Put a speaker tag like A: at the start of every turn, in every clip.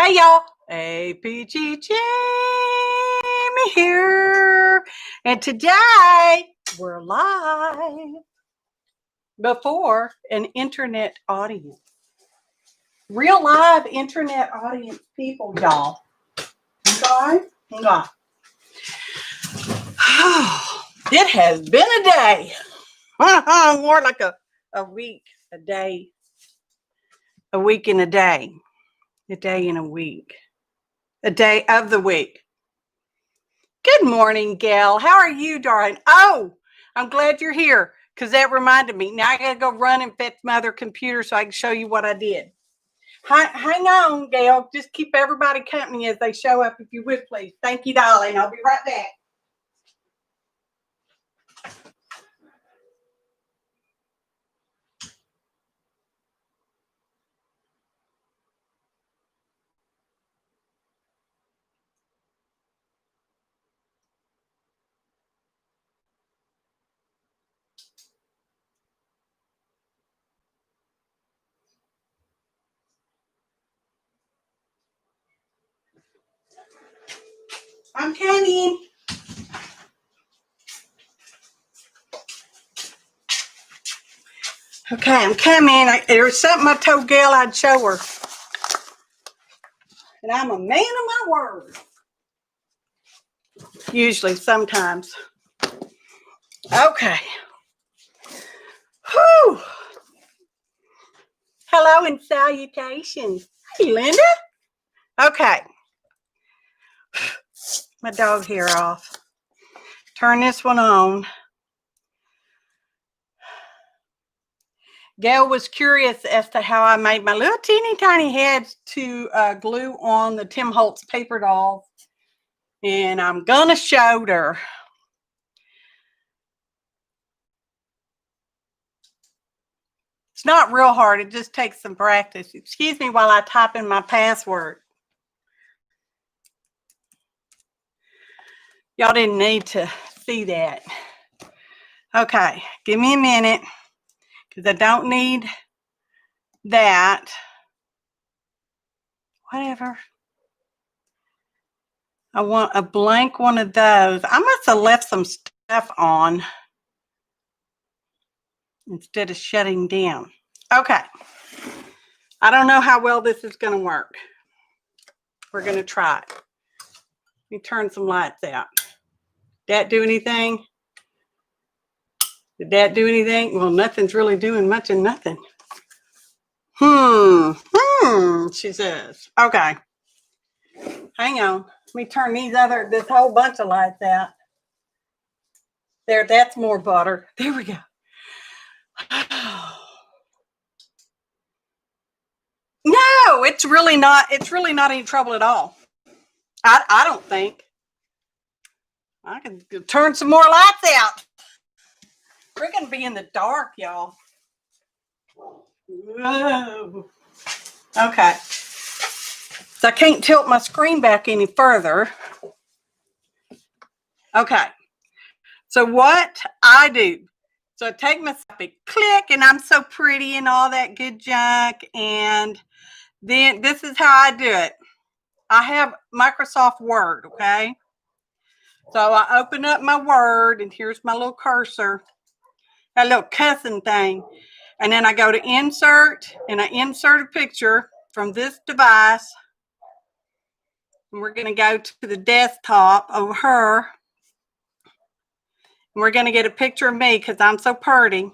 A: Hey y'all, APG Jamie here, and today we're live before an internet audience. Real live internet audience people, y'all. Hang on. It has been a day. More like a week, a day, a week and a day, a day and a week, a day of the week. Good morning, Gail. How are you, darling? Oh, I'm glad you're here because that reminded me. Now I got to go run and fetch my other computer so I can show you what I did. Hang on, Gail. Just keep everybody company as they show up, if you would, please. Thank you, darling. I'll be right back. I'm coming. Okay, I'm coming. There was something I told Gail I'd show her. And I'm a man of my word. Usually, sometimes. Okay. Whew. Hello and salutations. Hey, Linda. Okay. My dog hair off. Turn this one on. Gail was curious as to how I made my little teeny tiny heads to glue on the Tim Holtz paper dolls. And I'm going to show her. It's not real hard. It just takes some practice. Excuse me while I type in my password. Y'all didn't need to see that. Okay, give me a minute because I don't need that. Whatever. I want a blank one of those. I must have left some stuff on instead of shutting down. Okay. I don't know how well this is going to work. We're going to try it. Let me turn some lights out. Did that do anything? Did that do anything? Well, nothing's really doing much of nothing. She says. Okay. Hang on. Let me turn this whole bunch of lights out. There, that's more butter. There we go. No, it's really not any trouble at all. I don't think. I can turn some more lights out. We're gonna be in the dark, y'all. Whoa. Okay. So I can't tilt my screen back any further. Okay. So what I do, so I take my click, and I'm so pretty and all that good junk. And then this is how I do it. I have Microsoft Word, okay? So I open up my Word, and here's my little cursor, that little cussing thing. And then I go to insert, and I insert a picture from this device. And we're going to go to the desktop over her. And we're going to get a picture of me because I'm so pretty.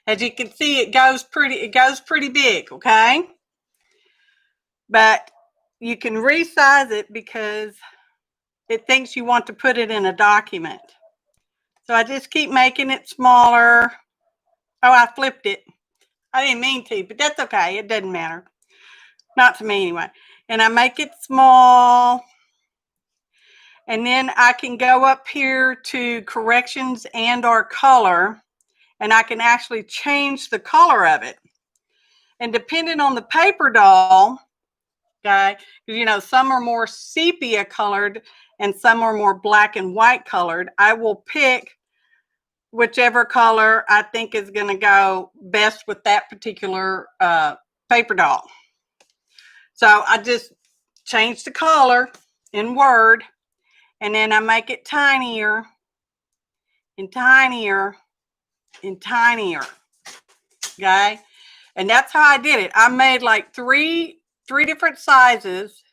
A: As you can see, it goes pretty big, okay? But you can resize it because it thinks you want to put it in a document. So I just keep making it smaller. Oh, I flipped it. I didn't mean to, but that's okay. It doesn't matter. Not to me anyway. And I make it small. And then I can go up here to corrections and or color. And I can actually change the color of it. And depending on the paper doll, okay, because you know, some are more sepia colored and some are more black and white colored, I will pick whichever color I think is going to go best with that particular paper doll. So I just change the color in Word, and then I make it tinier and tinier and tinier. Okay, and that's how I did it. I made like three different sizes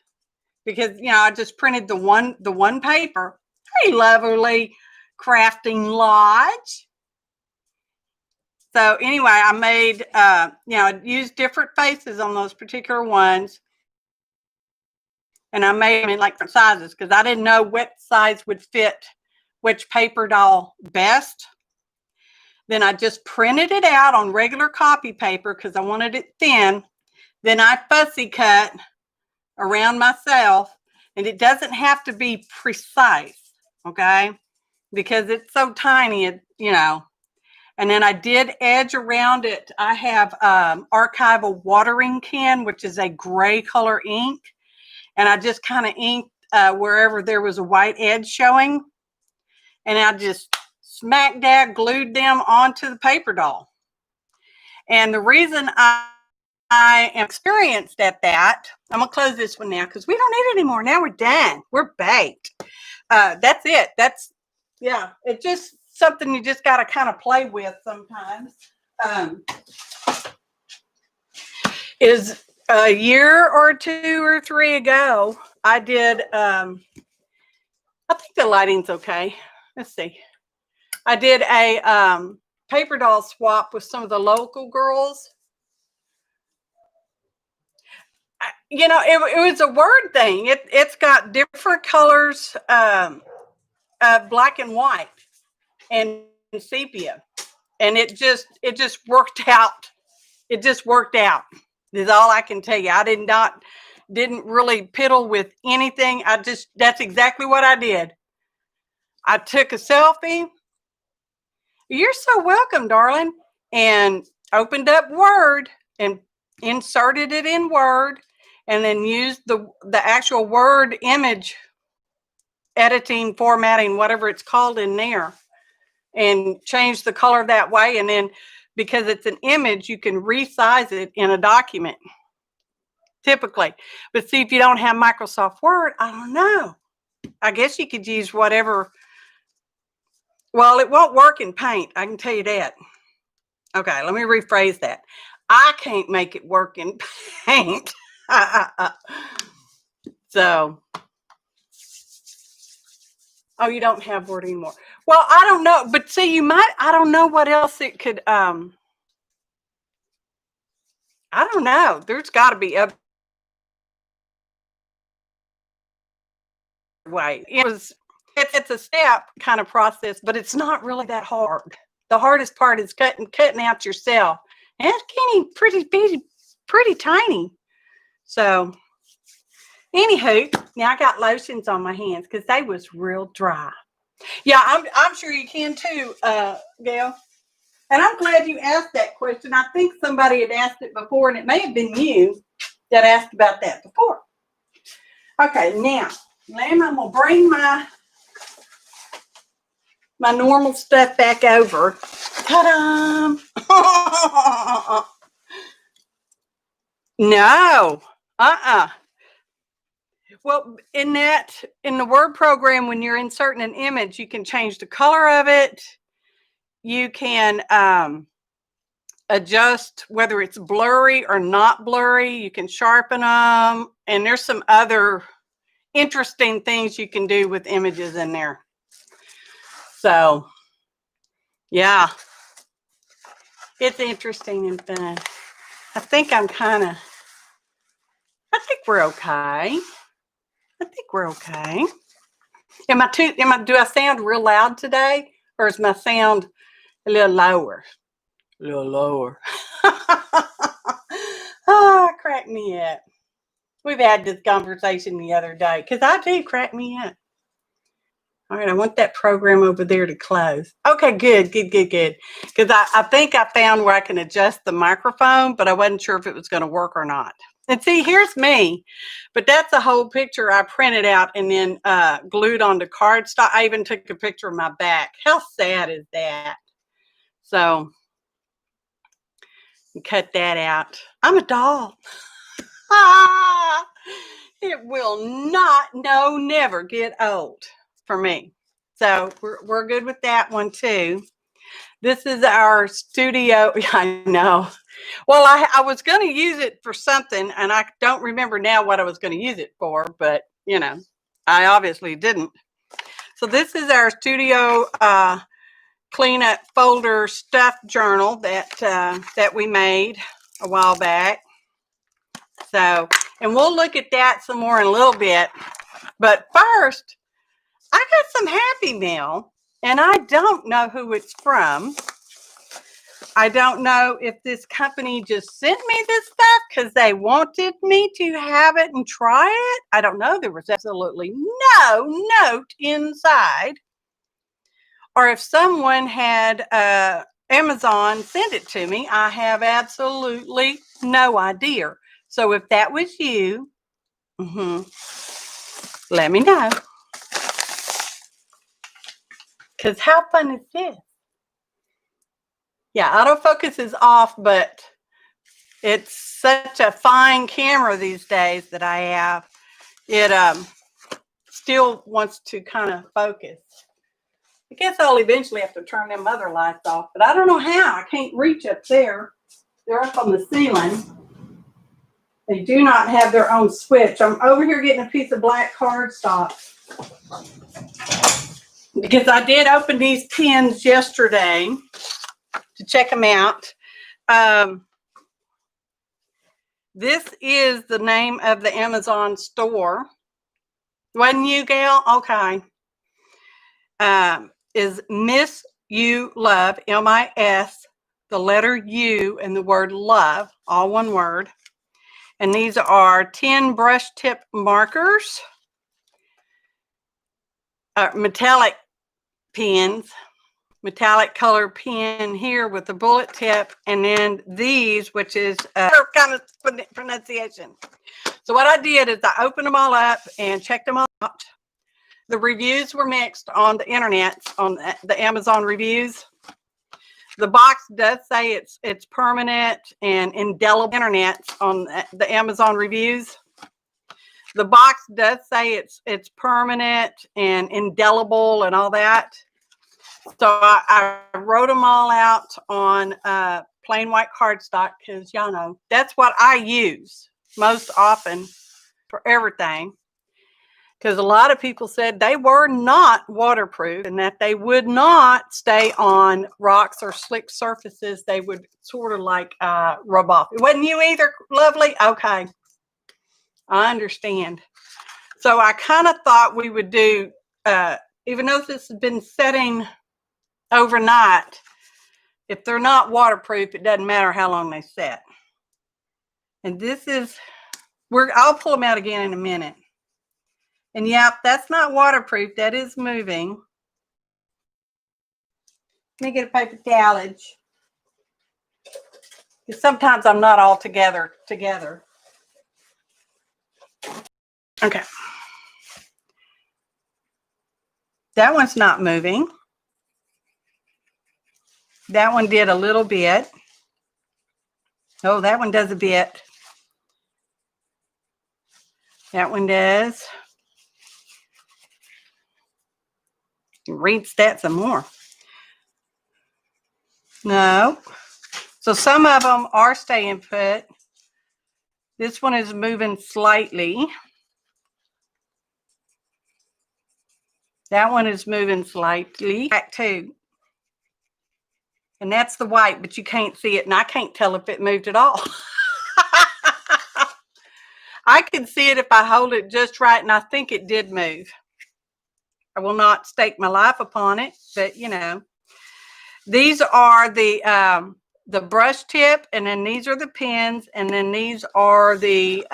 A: because I just printed the one paper. Hey, lovely crafting lodge. So anyway, I made I used different faces on those particular ones. And I made them in like different sizes because I didn't know what size would fit which paper doll best. Then I just printed it out on regular copy paper because I wanted it thin. Then I fussy cut around myself, and it doesn't have to be precise, okay? Because it's so tiny, And then I did edge around it. I have archival watering can, which is a gray color ink. And I just kind of inked wherever there was a white edge showing. And I just smack dab glued them onto the paper doll. And the reason I am experienced at that, I'm going to close this one now because we don't need it anymore. Now we're done. We're baked. That's it. It's just something you just got to kind of play with sometimes. Is a year or 2 or 3 ago, I did, I think the lighting's okay. Let's see. I did a paper doll swap with some of the local girls. It was a Word thing. It's got different colors, black and white and sepia. And it just worked out. It just worked out. Is all I can tell you. I didn't really piddle with anything. That's exactly what I did. I took a selfie. You're so welcome, darling. And opened up Word and inserted it in Word, and then used the actual Word image editing, formatting, whatever it's called in there, and changed the color that way. And then because it's an image, you can resize it in a document typically. But see, if you don't have Microsoft Word, I don't know. I guess you could use whatever. Well, it won't work in Paint. I can tell you that. Okay, let me rephrase that. I can't make it work in Paint. So, oh, you don't have Word anymore. Well, I don't know. But see, I don't know what else it could, I don't know. There's got to be a way. It's a step kind of process, but it's not really that hard. The hardest part is cutting out your cell. And it's pretty tiny. So, anywho, now I got lotions on my hands because they was real dry. Yeah, I'm sure you can too, Gail. And I'm glad you asked that question. I think somebody had asked it before, and it may have been you that asked about that before. Okay, now, I'm going to bring my normal stuff back over. Ta-da! No. Well, in the Word program, when you're inserting an image, you can change the color of it. You can adjust whether it's blurry or not blurry. You can sharpen them. And there's some other interesting things you can do with images in there. So, yeah. It's interesting and fun. I think we're okay. Do I sound real loud today? Or is my sound a little lower? A little lower. Oh, crack me up. We've had this conversation the other day because I do crack me up. All right, I want that program over there to close. Okay, good. Because I think I found where I can adjust the microphone, but I wasn't sure if it was going to work or not. And see, here's me, but that's a whole picture I printed out and then glued onto cardstock. I even took a picture of my back. How sad is that? So, Cut that out. I'm a doll. Ah, it will not, no, never get old for me. So we're good with that one too. This is our studio. I know. Well, I was going to use it for something, and I don't remember now what I was going to use it for, but, you know, I obviously didn't. So this is our studio cleanup folder stuffed journal that we made a while back. So, and we'll look at that some more in a little bit. But first, I got some Happy Mail, and I don't know who it's from. I don't know if this company just sent me this stuff because they wanted me to have it and try it. I don't know. There was absolutely no note inside. Or if someone had Amazon send it to me, I have absolutely no idea. So if that was you, let me know. Because how fun is this? Yeah, autofocus is off, but it's such a fine camera these days that I have. It still wants to kind of focus. I guess I'll eventually have to turn them other lights off, but I don't know how. I can't reach up there. They're up on the ceiling. They do not have their own switch. I'm over here getting a piece of black cardstock because I did open these pins yesterday to check them out. This is the name of the Amazon store. Wasn't you, Gail? Okay. Is Miss You Love, M-I-S, the letter U, and the word love, all one word. And these are 10 brush tip markers, metallic pens, metallic color pen here with the bullet tip, and then these, which is kind of pronunciation. So what I did is I opened them all up and checked them all out. The reviews were mixed on the internet, on the Amazon reviews. The box does say it's permanent and indelible internet on the Amazon reviews. The box does say it's permanent and indelible and all that. So I wrote them all out on plain white cardstock because y'all know that's what I use most often for everything. Because a lot of people said they were not waterproof and that they would not stay on rocks or slick surfaces. They would sort of like rub off. It wasn't you either, lovely? Okay. I understand. So I kind of thought we would do, even though this has been setting overnight, if they're not waterproof, it doesn't matter how long they set. And this is, I'll pull them out again in a minute. And yeah, that's not waterproof. That is moving. Let me get a paper towelage. Because sometimes I'm not all together. Okay. That one's not moving. That one did a little bit. Oh, that one does a bit. That one does. Read that some more. No. So some of them are staying put. This one is moving slightly. That one is moving slightly. Back too. And that's the white, but you can't see it, and I can't tell if it moved at all. I can see it if I hold it just right, and I think it did move. I will not stake my life upon it, but you know. These are the brush tip, and then these are the pens, and then these are the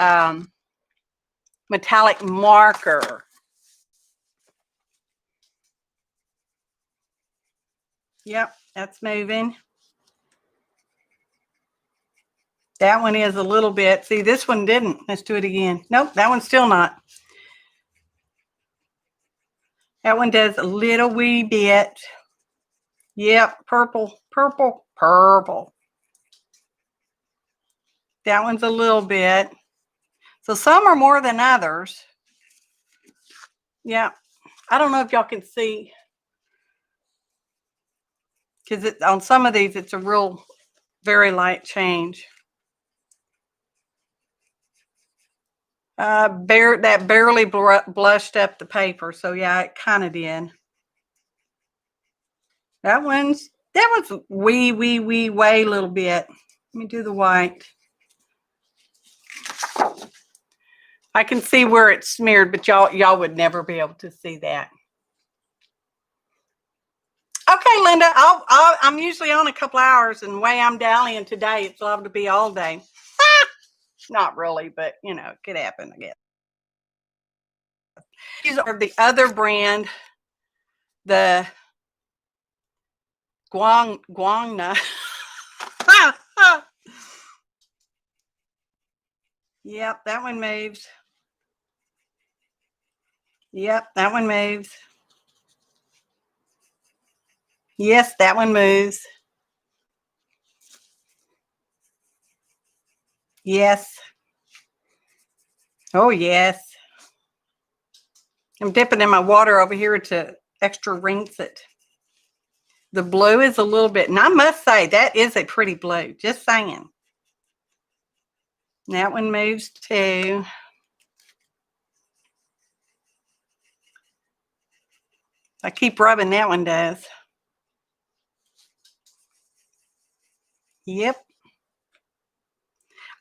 A: metallic marker. Yep, that's moving. That one is a little bit. See, this one didn't. Let's do it again. Nope, that one's still not. That one does a little wee bit. Yep, purple, purple, purple. That one's a little bit. So some are more than others. Yeah. I don't know if y'all can see, because on some of these, it's a real, very light change. That barely blushed up the paper. So yeah, it kind of did. That one's way a little bit. Let me do the white. I can see where it's smeared, but y'all would never be able to see that. Okay, Linda, I'm usually on a couple hours, and the way I'm dallying today, it's liable to be all day. Not really, but you know, it could happen, I guess. These are the other brand, the Guangna. Yep, that one moves. Yep, that one moves. Yes, that one moves. Yes. Oh, yes. I'm dipping in my water over here to extra rinse it. The blue is a little bit, and I must say, that is a pretty blue. Just saying. That one moves too. I keep rubbing, that one does. Yep.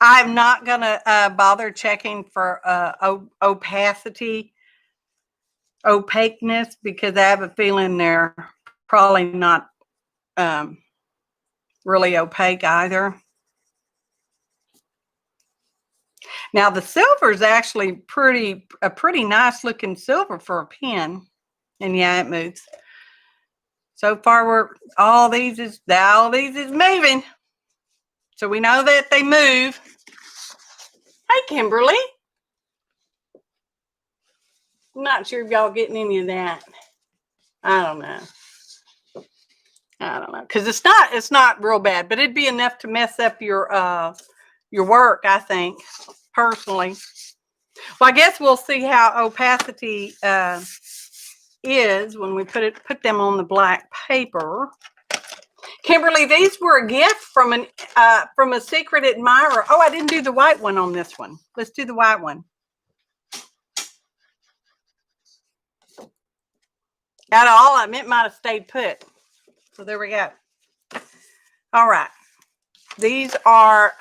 A: I'm not going to bother checking for opaqueness, because I have a feeling they're probably not really opaque either. Now the silver is actually a pretty nice looking silver for a pen, and yeah, it moves. So far, all these is moving, so we know that they move. Hey, Kimberly. I'm not sure if y'all getting any of that. I don't know. Because it's not real bad, but it'd be enough to mess up your work, I think, personally. Well, I guess we'll see how opacity is when we put them on the black paper. Kimberly, these were a gift from a secret admirer. Oh, I didn't do the white one on this one. Let's do the white one. Out of all of them, it might have stayed put. So there we go. All right. These are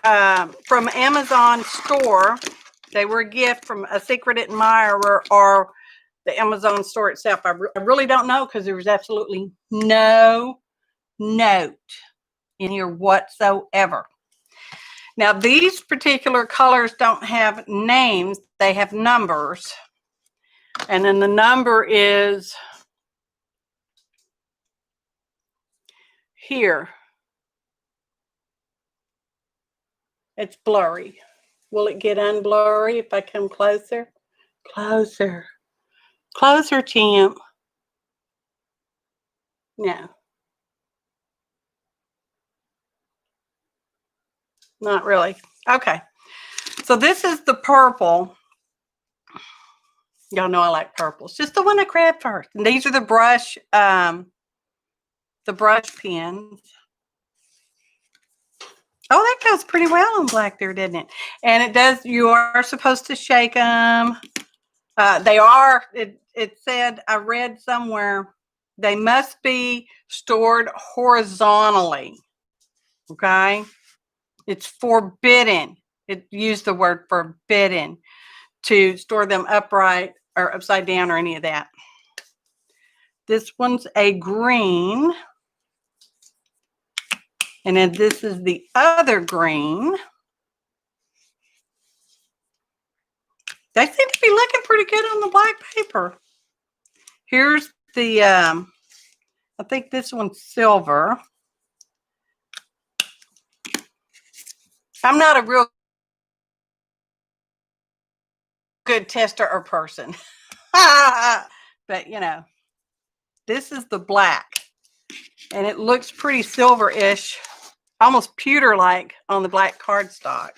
A: from Amazon store. They were a gift from a secret admirer or the Amazon store itself. I really don't know, because there was absolutely no note in here whatsoever. Now, these particular colors don't have names. They have numbers. And then the number is here. It's blurry. Will it get unblurry if I come closer? Closer. Closer, champ. No. Not really. Okay. So this is the purple. Y'all know I like purples. Just the one I grabbed first. And these are the brush pens. Oh, that goes pretty well on black there, didn't it? And it does, you are supposed to shake them. It said, I read somewhere, they must be stored horizontally. Okay? It's forbidden. It used the word forbidden to store them upright or upside down or any of that. This one's a green. And then this is the other green. They seem to be looking pretty good on the black paper. Here's the, I think this one's silver. I'm not a real good tester or person. But, you know, this is the black. And it looks pretty silver-ish. almost pewter-like on the black cardstock.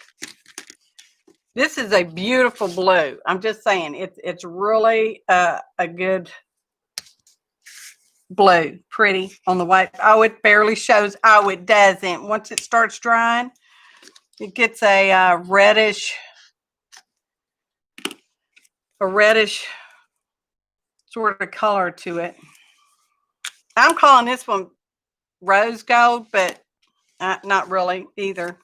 A: This is a beautiful blue. I'm just saying, it's really a good blue. Pretty on the white. Oh, it barely shows. Oh, it doesn't. Once it starts drying, it gets a reddish sort of color to it. I'm calling this one rose gold, but not really either.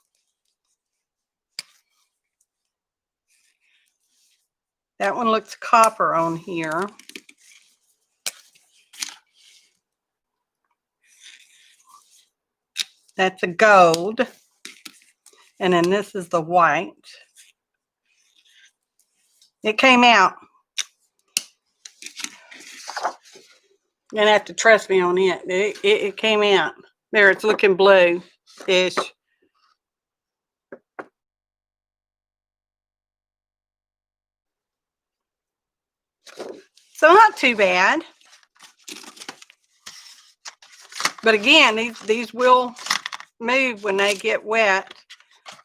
A: That one looks copper on here. That's a gold. And then this is the white. It came out. You're gonna have to trust me on it. It came out. There, it's looking blue-ish. So not too bad. But again, these will move when they get wet.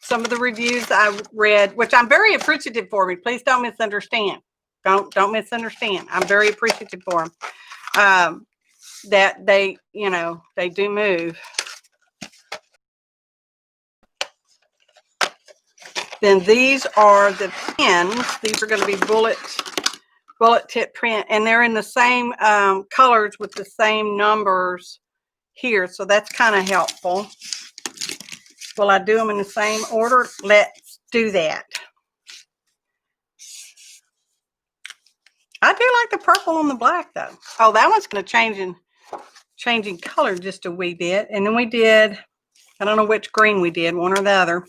A: Some of the reviews I read, which I'm very appreciative for me. Please don't misunderstand. Don't misunderstand. I'm very appreciative for them. That they, you know, they do move. Then these are the pins. These are going to be bullet tip print, and they're in the same colors with the same numbers here, so that's kind of helpful. Will I do them in the same order? Let's do that. I do like the purple on the black though. Oh, that one's going to changing color just a wee bit. And then we did, I don't know which green we did, one or the other.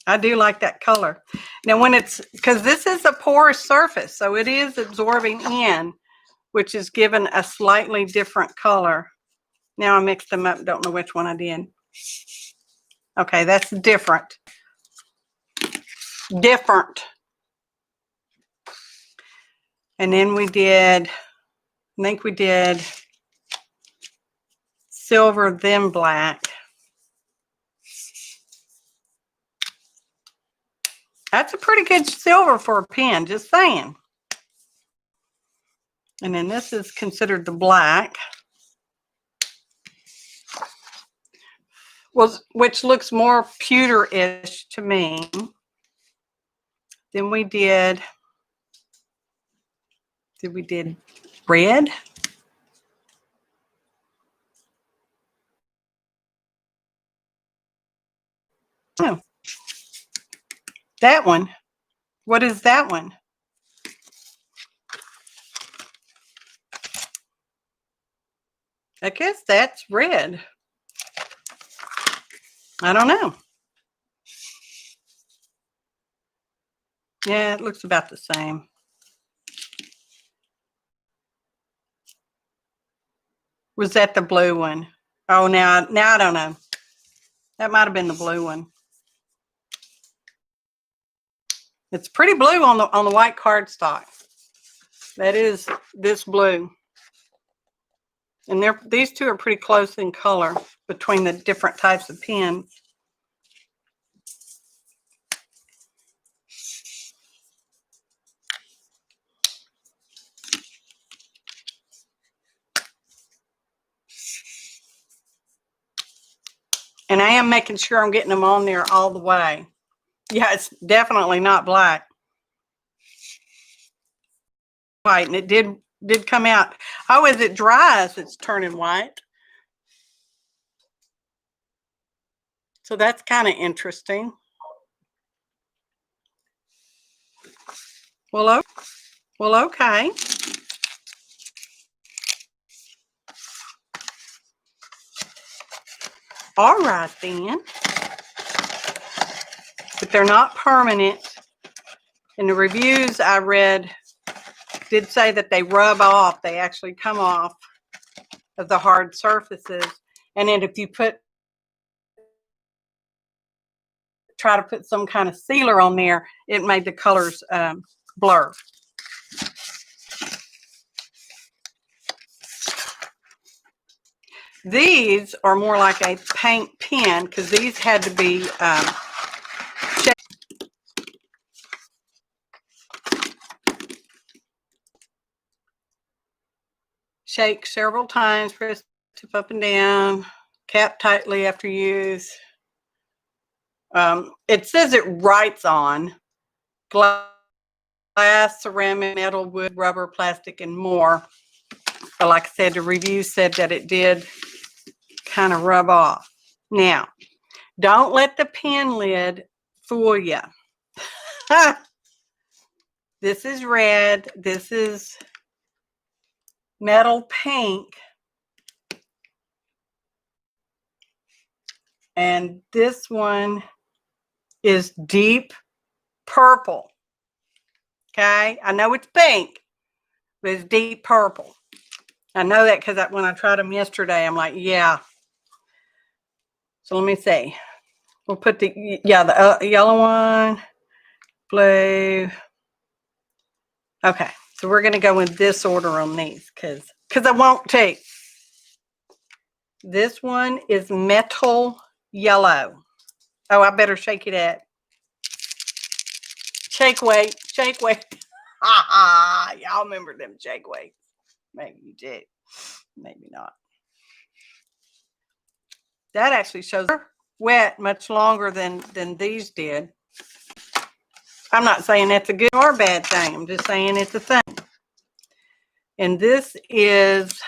A: I do like that color. Now when it's, because this is a porous surface, so it is absorbing in, which is given a slightly different color. Now I mixed them up, don't know which one I did. Okay, that's different. And then we did, I think we did silver, then black. That's a pretty good silver for a pen, just saying. And then this is considered the black. Which looks more pewter-ish to me. Then we did red? Oh, that one. What is that one? I guess that's red. I don't know. Yeah, it looks about the same. Was that the blue one? Oh, now I don't know. That might have been the blue one. It's pretty blue on the white cardstock. That is this blue. And these two are pretty close in color between the different types of pens. And I am making sure I'm getting them on there all the way. Yeah, it's definitely not black. White, and it did come out. Oh, as it dries, it's turning white. So that's kind of interesting. Well, okay. All right then. But they're not permanent. And the reviews I read did say that they rub off. They actually come off of the hard surfaces. And then if you try to put some kind of sealer on there, it made the colors blur. These are more like a paint pen because these had to be shake several times, press tip up and down, cap tightly after use. It says it writes on glass, ceramic, metal, wood, rubber, plastic, and more. But like I said, the review said that it did kind of rub off. Now, don't let the pen lid fool you. This is red. This is metal pink. And this one is deep purple. Okay, I know it's pink, but it's deep purple. I know that because when I tried them yesterday, I'm like, yeah. So let me see. We'll put the yellow one, blue. Okay, so we're going to go in this order on these because I want to. This one is metal yellow. Oh, I better shake it at. Shake weight, shake weight. Ha ha! Y'all remember them shake weights? Maybe you did, maybe not. That actually shows wet much longer than these did. I'm not saying that's a good or bad thing. I'm just saying it's a thing. And this is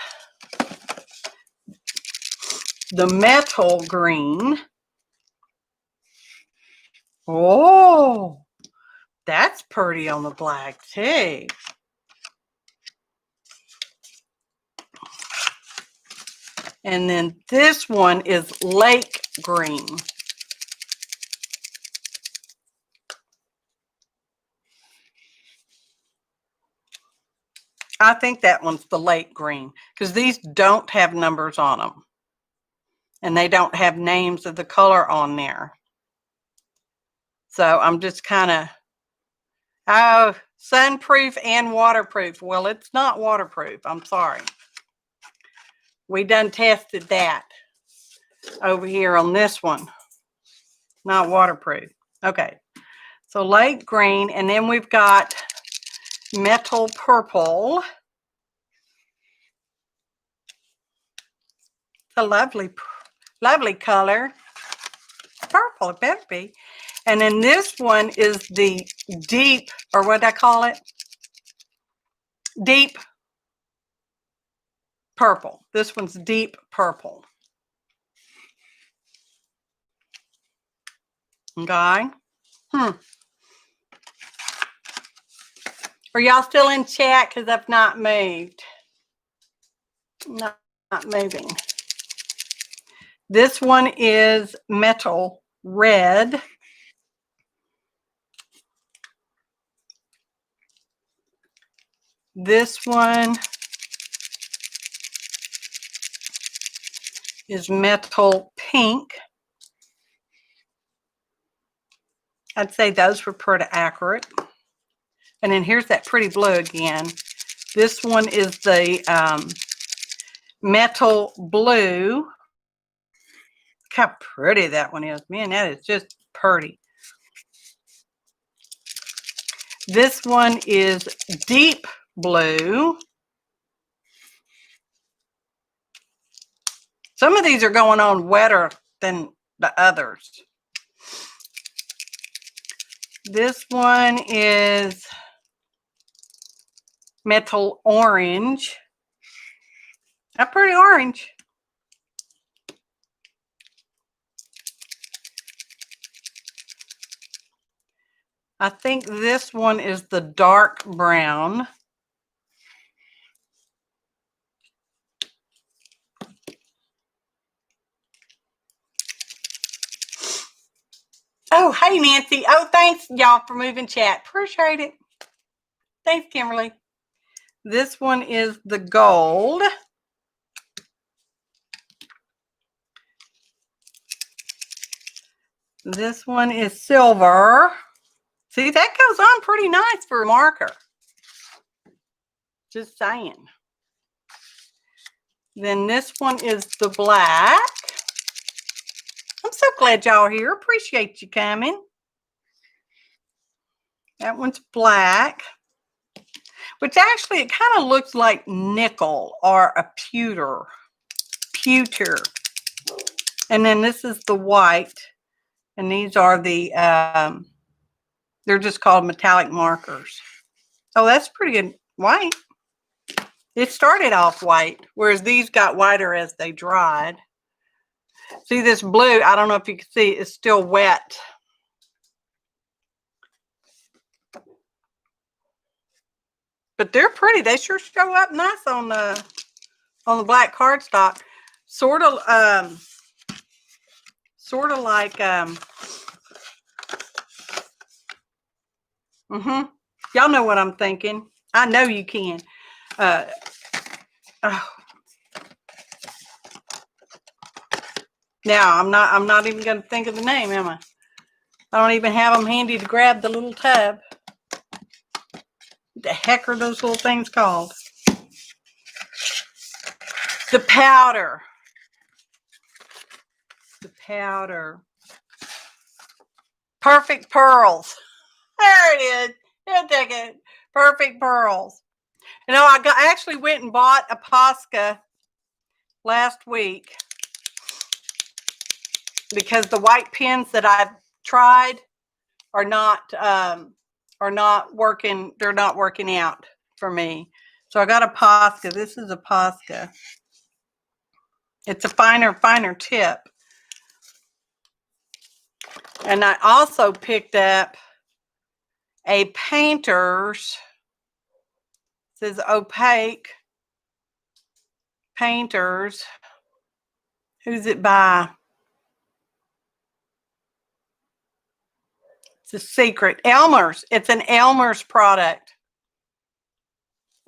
A: the metal green. Oh, that's pretty on the black too. And then this one is lake green. I think that one's the lake green because these don't have numbers on them. And they don't have names of the color on there. So I'm just kind of, oh, sunproof and waterproof. Well, it's not waterproof. I'm sorry. We done tested that over here on this one. Not waterproof. Okay. So light green. And then we've got metal purple. It's a lovely, lovely color. Purple, it better be. And then this one is the deep, or what I call it? Deep purple. This one's deep purple. Okay. Are y'all still in chat? Because I've not moved. Not moving. This one is metal red. This one is metal pink. I'd say those were pretty accurate. And then here's that pretty blue again. This one is the metal blue. Look how pretty that one is. Man, that is just pretty. This one is deep blue. Some of these are going on wetter than the others. This one is metal orange. A pretty orange. I think this one is the dark brown. Oh, hey, Nancy. Oh, thanks, y'all, for moving chat. Appreciate it. Thanks, Kimberly. This one is the gold. This one is silver. See, that goes on pretty nice for a marker. Just saying. Then this one is the black. I'm so glad y'all are here. Appreciate you coming. That one's black, which actually it kind of looks like nickel or a pewter. And then this is the white, and these are the they're just called metallic markers. Oh, that's pretty good white. It started off white, whereas these got whiter as they dried. See this blue, I don't know if you can see, it's still wet. But they're pretty. They sure show up nice on the black cardstock. Sort of like y'all know what I'm thinking. I know you can. Now I'm not even going to think of the name, am I? I don't even have them handy to grab the little tub. What the heck are those little things called? The powder. The powder. Perfect pearls. There it is. I'll take it. Perfect pearls. You know, I actually went and bought a Posca last week because the white pens that I've tried are not working. They're not working out for me. So I got a Posca. This is a Posca. It's a finer tip. And I also picked up a Painter's. It says opaque. Painter's. Who's it by? It's a secret. Elmer's. It's an Elmer's product.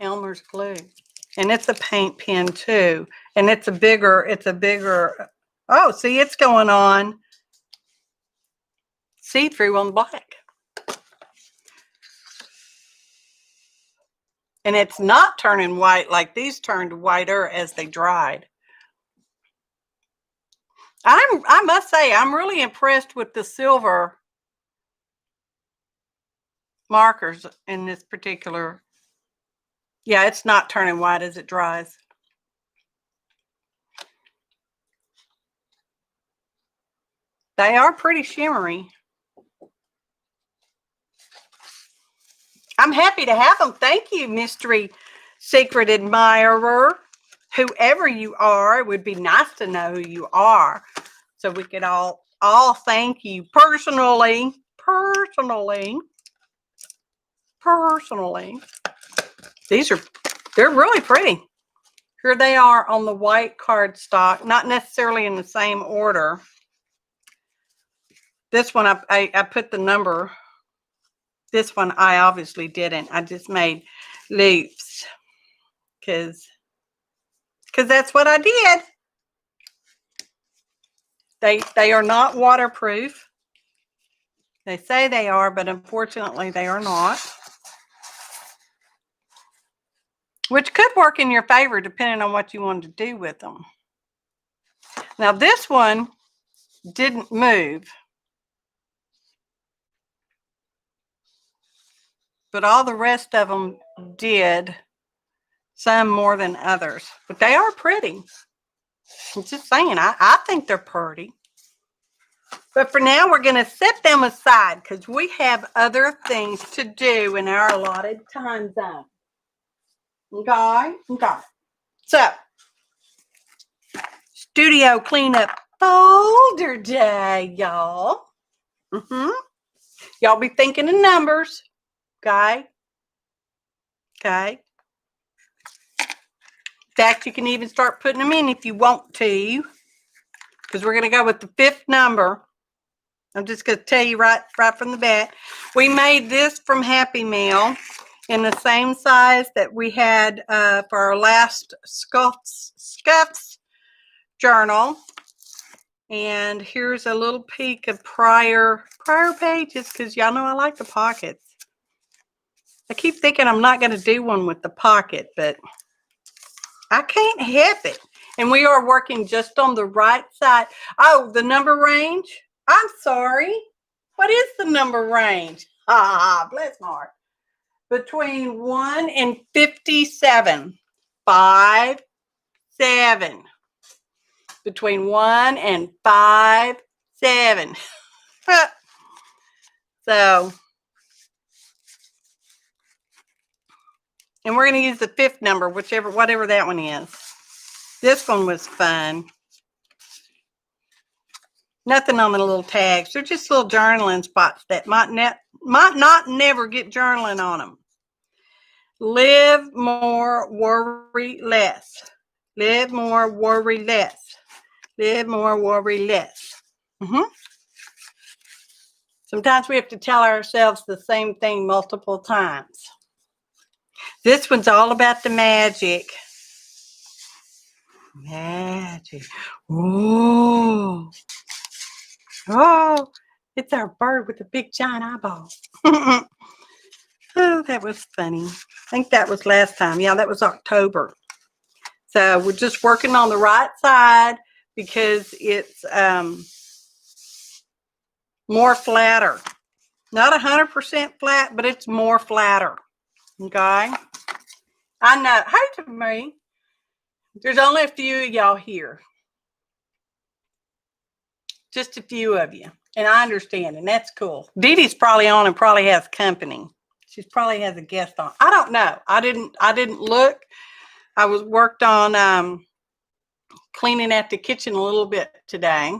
A: Elmer's glue. And it's a paint pen too. And it's a bigger, oh, see, it's going on see-through on black. And it's not turning white like these turned whiter as they dried. I must say, I'm really impressed with the silver markers in this particular. Yeah, it's not turning white as it dries. They are pretty shimmery. I'm happy to have them. Thank you, mystery secret admirer. Whoever you are, it would be nice to know who you are. So we could all thank you personally. They're really pretty. Here they are on the white cardstock, not necessarily in the same order. This one, I put the number. This one, I obviously didn't. I just made loops because that's what I did. They are not waterproof. They say they are, but unfortunately they are not. Which could work in your favor depending on what you wanted to do with them. Now this one didn't move. But all the rest of them did, some more than others. But they are pretty. I'm just saying, I think they're pretty. But for now, we're going to set them aside because we have other things to do in our allotted time zone. Okay? Okay. So, studio cleanup folder day, y'all. Y'all be thinking of numbers. Okay? Okay? In fact, you can even start putting them in if you want to. Because we're going to go with the 5th number. I'm just going to tell you right from the bat. We made this from Happy Meal in the same size that we had for our last Scuffs journal. And here's a little peek of prior pages because y'all know I like the pockets. I keep thinking I'm not going to do one with the pocket, but I can't help it. And we are working just on the right side. Oh, the number range? I'm sorry. What is the number range? Ah, bless my heart. Between 1 and 57. 5, 7. Between 1 and 5, 7. So, and we're going to use the 5th number, whatever that one is. This one was fun. Nothing on the little tags. They're just little journaling spots that might not never get journaling on them. Live more, worry less. Live more, worry less. Live more, worry less. Sometimes we have to tell ourselves the same thing multiple times. This one's all about the magic. Magic. Oh. Oh, it's our bird with the big giant eyeball. Oh, that was funny. I think that was last time. Yeah, that was October. So we're just working on the right side because it's more flatter. Not 100% flat, but it's more flatter. Okay? I know. Hey, to me. There's only a few of y'all here. Just a few of you. And I understand, and that's cool. Dee Dee's probably on and probably has company. She probably has a guest on. I don't know. I didn't look. I worked on cleaning at the kitchen a little bit today.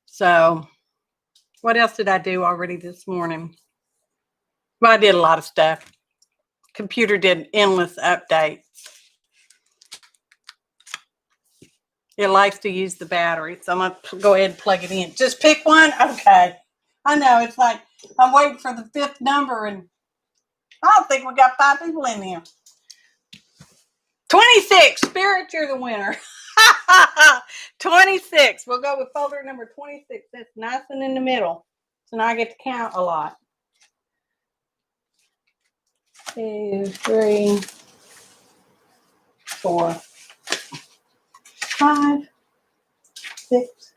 A: So, what else did I do already this morning? Well, I did a lot of stuff. Computer did endless updates. It likes to use the battery, so I'm going to go ahead and plug it in. Just pick one? Okay. I know, it's like I'm waiting for the 5th number, and I don't think we got 5 people in here. 26. Spirit, you're the winner. 26. We'll go with folder number 26. That's nice and in the middle. So now I get to count a lot. 2, 3, 4, 5, 6,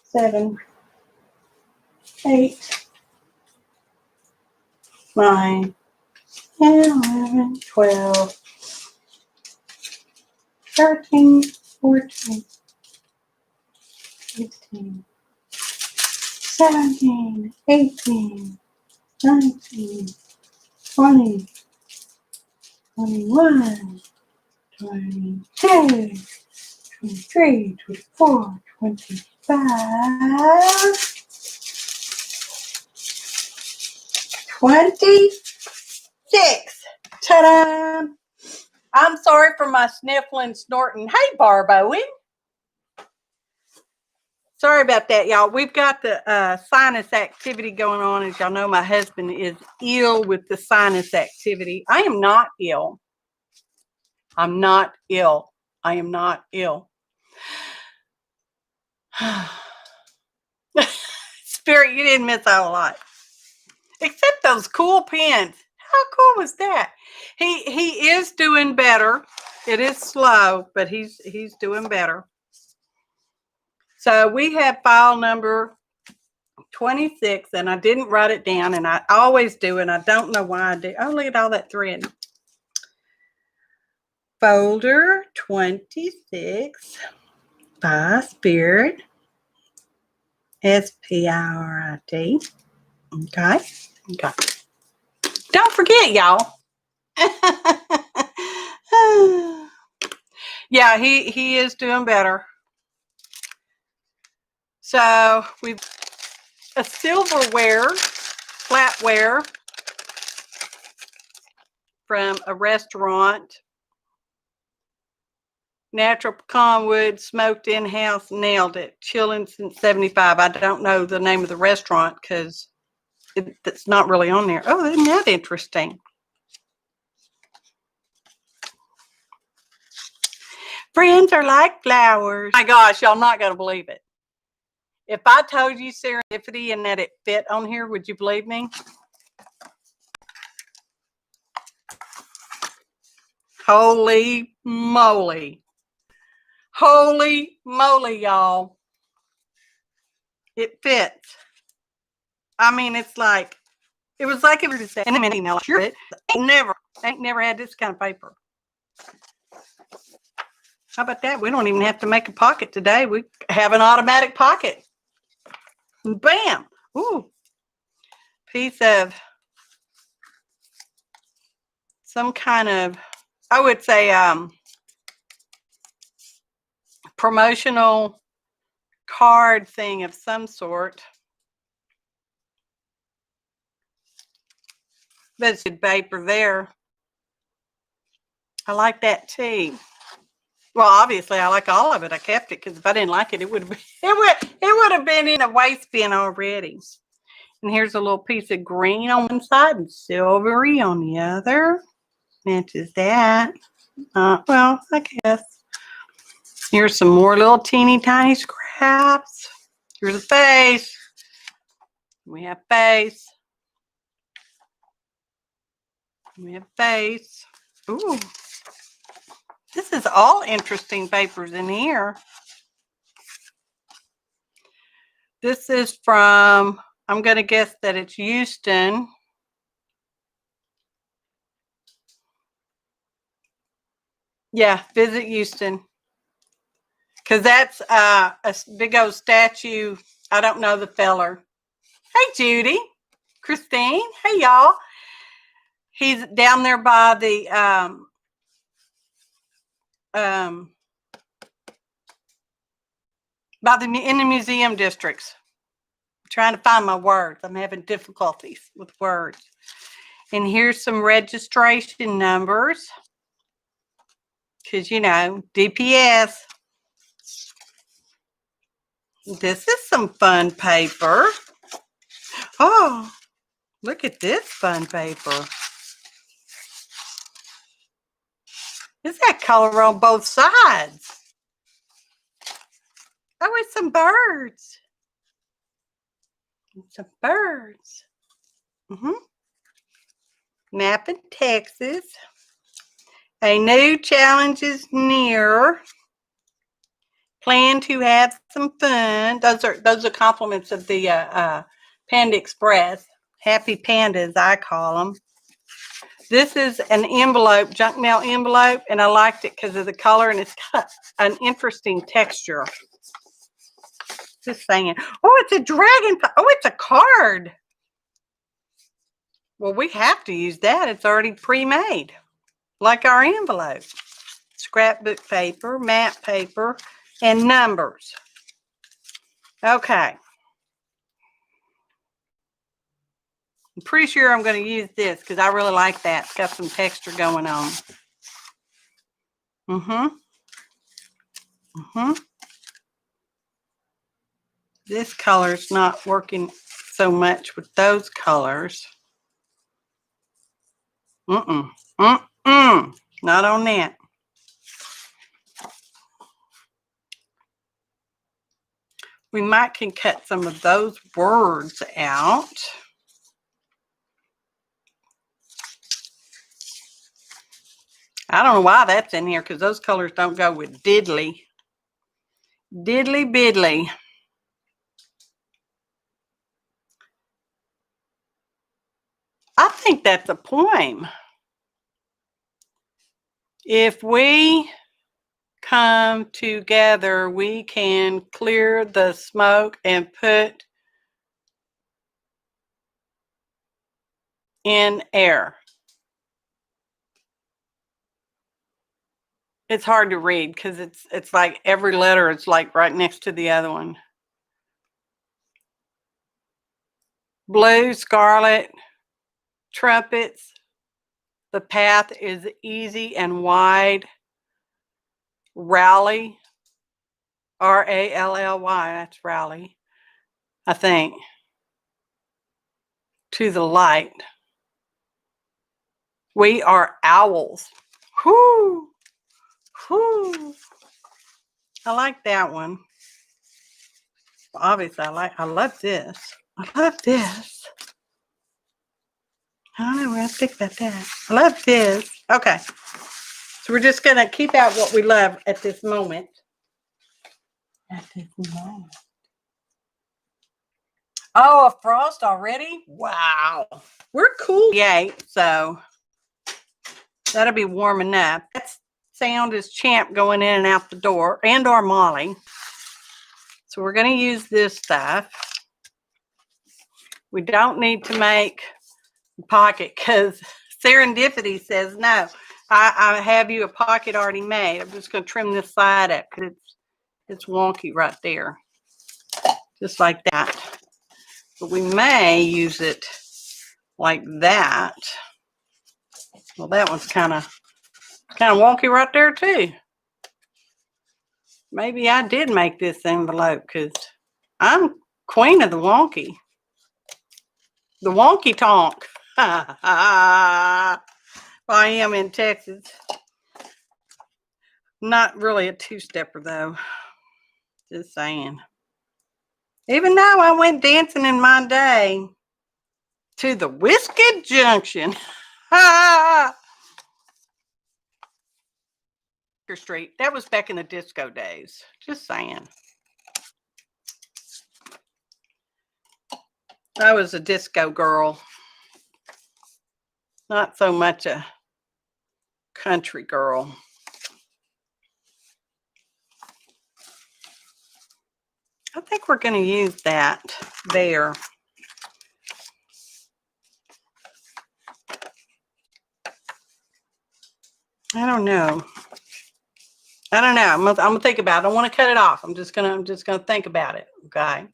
A: 7, 8, 9, 10, 11, 12, 13, 14, 16, 17, 18, 19, 20, 21, 22, 23, 24, 25, 26. Ta-da! I'm sorry for my sniffling, snorting. Hey, Barbo. Sorry about that, y'all. We've got the sinus activity going on. As y'all know, my husband is ill with the sinus activity. I am not ill. I'm not ill. I am not ill. Spirit, you didn't miss out a lot. Except those cool pins. How cool was that? He is doing better. It is slow, but he's doing better. So we have file number 26, and I didn't write it down, and I always do, and I don't know why I do. Oh, look at all that thread. Folder 26 by Spirit, SPIRIT. Okay. Don't forget, y'all. Yeah, he is doing better. So we've a silverware, flatware from a restaurant. Natural pecan wood, smoked in-house, nailed it. Chilling since 75. I don't know the name of the restaurant because it's not really on there. Oh, isn't that interesting? Friends are like flowers. My gosh, y'all not going to believe it. If I told you serendipity and that it fit on here, would you believe me? Holy moly. Holy moly, y'all. It fits. I mean, it's like, it was like it was just an email. Sure, it ain't never had this kind of paper. How about that? We don't even have to make a pocket today. We have an automatic pocket. Bam! Ooh. Piece of some kind of, I would say, promotional card thing of some sort. That's good paper there. I like that too. Well, obviously, I like all of it. I kept it because if I didn't like it, it would have been in a waste bin already. And here's a little piece of green on one side and silvery on the other. Matches that. Well, I guess. Here's some more little teeny tiny scraps. Here's a face. We have face. We have face. Ooh. This is all interesting papers in here. This is from, I'm going to guess that it's Houston. Yeah, visit Houston. Because that's a big old statue. I don't know the feller. Hey, Judy. Christine. Hey, y'all. He's down there by the in the museum districts. I'm trying to find my words. I'm having difficulties with words. And here's some registration numbers. Because, you know, DPS. This is some fun paper. Oh, look at this fun paper. It's got color on both sides. Oh, it's some birds. Some birds. Map in Texas. A new challenge is near. Plan to have some fun. Those are compliments of the Panda Express. Happy Pandas, I call them. This is an envelope, junk mail envelope, and I liked it because of the color, and it's got an interesting texture. Just saying. Oh, it's a dragon. Oh, it's a card. Well, we have to use that. It's already pre-made, like our envelope. Scrapbook paper, map paper, and numbers. Okay. I'm pretty sure I'm going to use this because I really like that. It's got some texture going on. This color's not working so much with those colors. Not on that. We might can cut some of those words out. I don't know why that's in here because those colors don't go with diddly. Diddly biddly. I think that's a poem. If we come together, we can clear the smoke and put in air. It's hard to read because it's like every letter is like right next to the other one. Blue, scarlet, trumpets. The path is easy and wide. Rally, R-A-L-L-Y, that's rally, I think. To the light. We are owls. Whoo! Whoo! I like that one. Obviously, I love this. I love this. I don't know, we're gonna think about that. I love this. Okay. So we're just gonna keep out what we love at this moment. At this moment. Oh, a frost already? Wow. We're cool. Yay. So that'll be warming up. That sound is Champ going in and out the door, and our Molly. So we're going to use this stuff. We don't need to make a pocket because Serendipity says no. I have you a pocket already made. I'm just going to trim this side up because it's wonky right there. Just like that. But we may use it like that. Well, that one's kind of wonky right there too. Maybe I did make this envelope because I'm queen of the wonky. The wonky tonk. I am in Texas. Not really a two-stepper though. Just saying. Even though I went dancing in my day to the Whiskey Junction. Street. That was back in the disco days. Just saying. I was a disco girl. Not so much a country girl. I think we're going to use that there. I don't know. I'm gonna think about it. I don't want to cut it off. I'm just gonna think about it. Okay.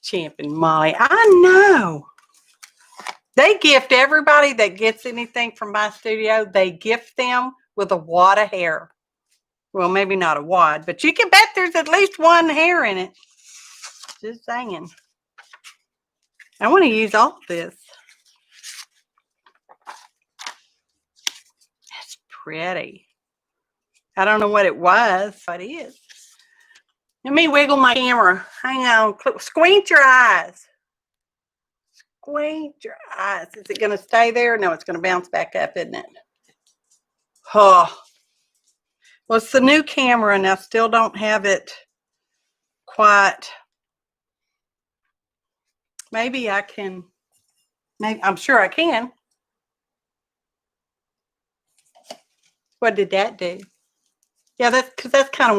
A: Champ and Molly. I know. They gift everybody that gets anything from my studio, they gift them with a wad of hair. Well, maybe not a wad, but you can bet there's at least one hair in it. Just saying. I want to use all of this. That's pretty. I don't know what it was, but it is. Let me wiggle my camera. Hang on. Squint your eyes. Squint your eyes. Is it going to stay there? No, it's going to bounce back up, isn't it? Oh. Well, it's the new camera, and I still don't have it quite. Maybe I can. Maybe I'm sure I can. What did that do? Yeah, that's because that's kind of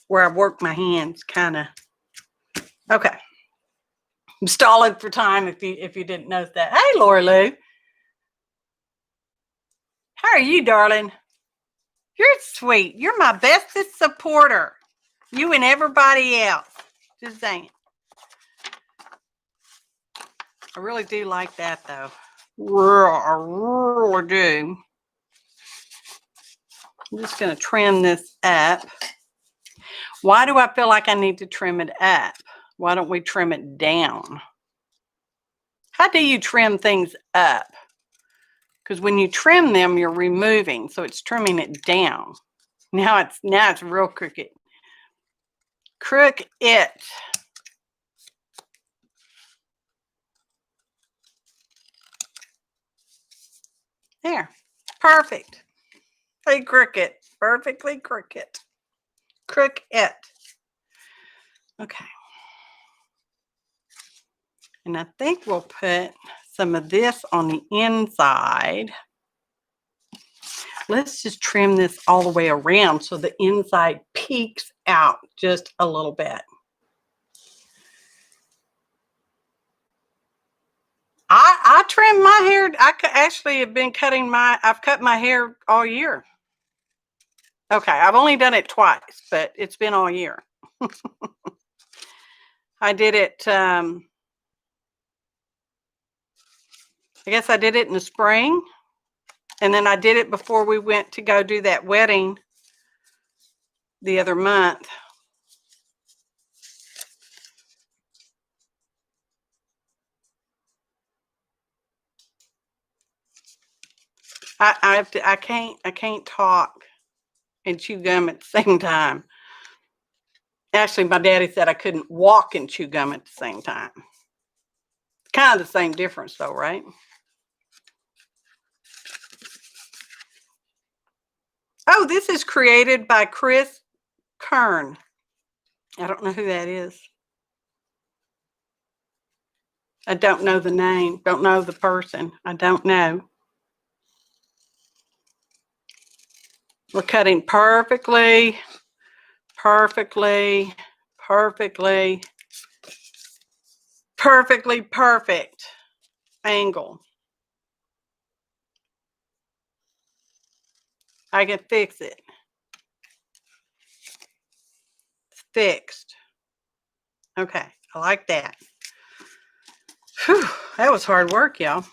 A: where I work my hands, kind of. Okay. I'm stalling for time if you didn't notice that. Hey, Lori Lou. How are you, darling? You're sweet. You're my bestest supporter. You and everybody else. Just saying. I really do like that, though. I really do. I'm just going to trim this up. Why do I feel like I need to trim it up? Why don't we trim it down? How do you trim things up? Because when you trim them, you're removing, so it's trimming it down. Now it's real crooked. Crook it. There. Perfect. Hey, crooked. Perfectly crooked. Crook it. Okay. And I think we'll put some of this on the inside. Let's just trim this all the way around so the inside peeks out just a little bit. I trim my hair. I actually have been I've cut my hair all year. Okay, I've only done it twice, but it's been all year. I did it, I guess I did it in the spring. And then I did it before we went to go do that wedding the other month. I can't talk and chew gum at the same time. Actually, my daddy said I couldn't walk and chew gum at the same time. Kind of the same difference though, right? Oh, this is created by Chris Kern. I don't know who that is. I don't know the name. Don't know the person. I don't know. We're cutting perfectly, perfectly, perfectly, perfectly perfect angle. I can fix it. It's fixed. Okay, I like that. Whew, that was hard work, y'all.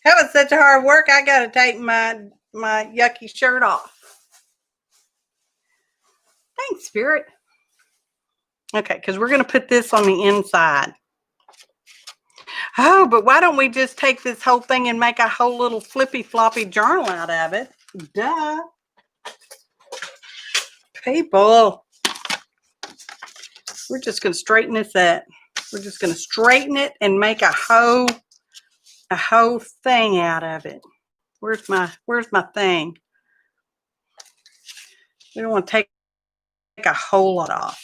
A: That was such a hard work. I got to take my yucky shirt off. Thanks, Spirit. Okay, because we're going to put this on the inside. Oh, but why don't we just take this whole thing and make a whole little flippy floppy journal out of it? Duh. People. We're just going to straighten this up. We're just going to straighten it and make a whole thing out of it. Where's my thing? We don't want to take a whole lot off.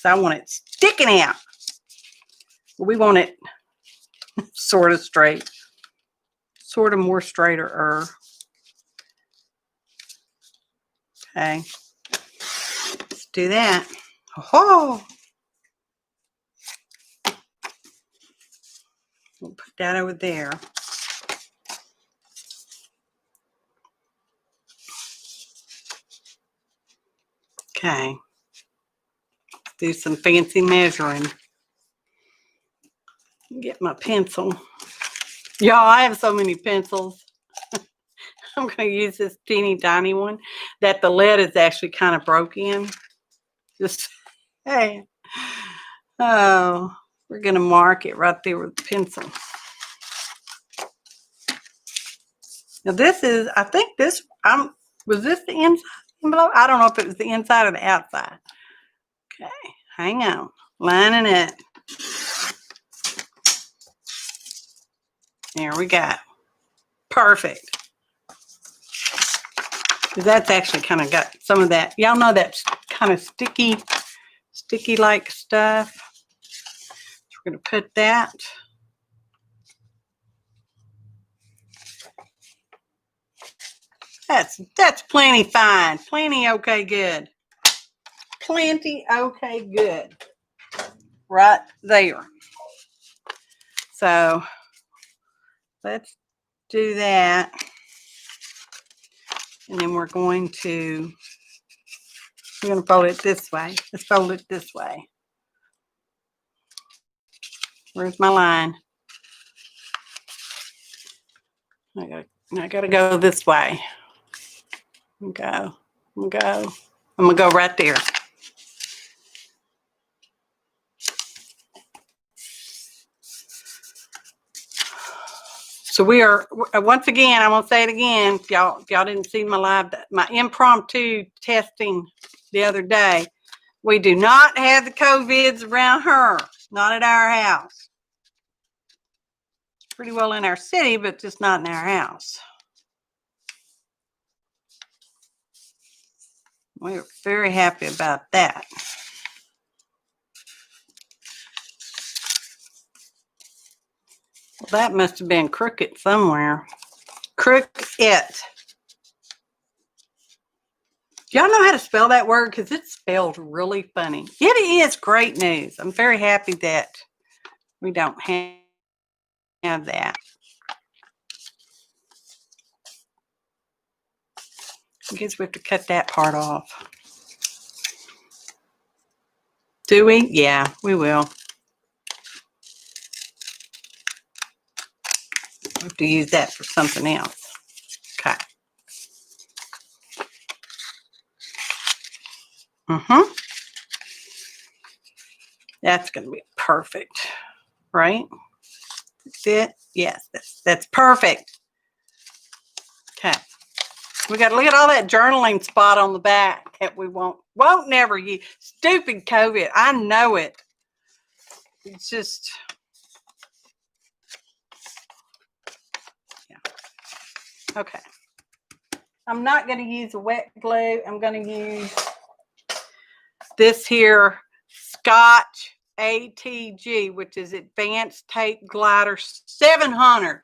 A: So I want it sticking out. We want it sort of straight. Sort of more straighter. Okay. Let's do that. Oh. We'll put that over there. Okay. Do some fancy measuring. Get my pencil. Y'all, I have so many pencils. I'm going to use this teeny tiny one that the lead is actually kind of broke in. Just, hey. Oh, we're going to mark it right there with the pencil. Now this is, I think this, was this the inside envelope? I don't know if it was the inside or the outside. Okay, hang on. Lining it. There we go. Perfect. That's actually kind of got some of that. Y'all know that kind of sticky like stuff. So we're going to put that. That's plenty fine. Plenty okay good. Plenty okay good. Right there. So let's do that. And then we're going to fold it this way. Let's fold it this way. Where's my line? I gotta go this way. I'm gonna go right there. So we are, once again, I'm gonna say it again. If y'all didn't see my impromptu testing the other day, we do not have the COVIDs around her. Not at our house. Pretty well in our city, but just not in our house. We're very happy about that. Well, that must have been crooked somewhere. Crooked. Y'all know how to spell that word? Because it's spelled really funny. It is great news. I'm very happy that we don't have that. I guess we have to cut that part off. Do we? Yeah, we will. We have to use that for something else. Okay. That's going to be perfect, right? That's it. Yes, that's perfect. Okay. We got to look at all that journaling spot on the back that we won't never use. Stupid COVID. I know it. It's just, yeah. Okay. I'm not going to use a wet glue. I'm going to use this here Scotch ATG, which is Advanced Tape Glider 700.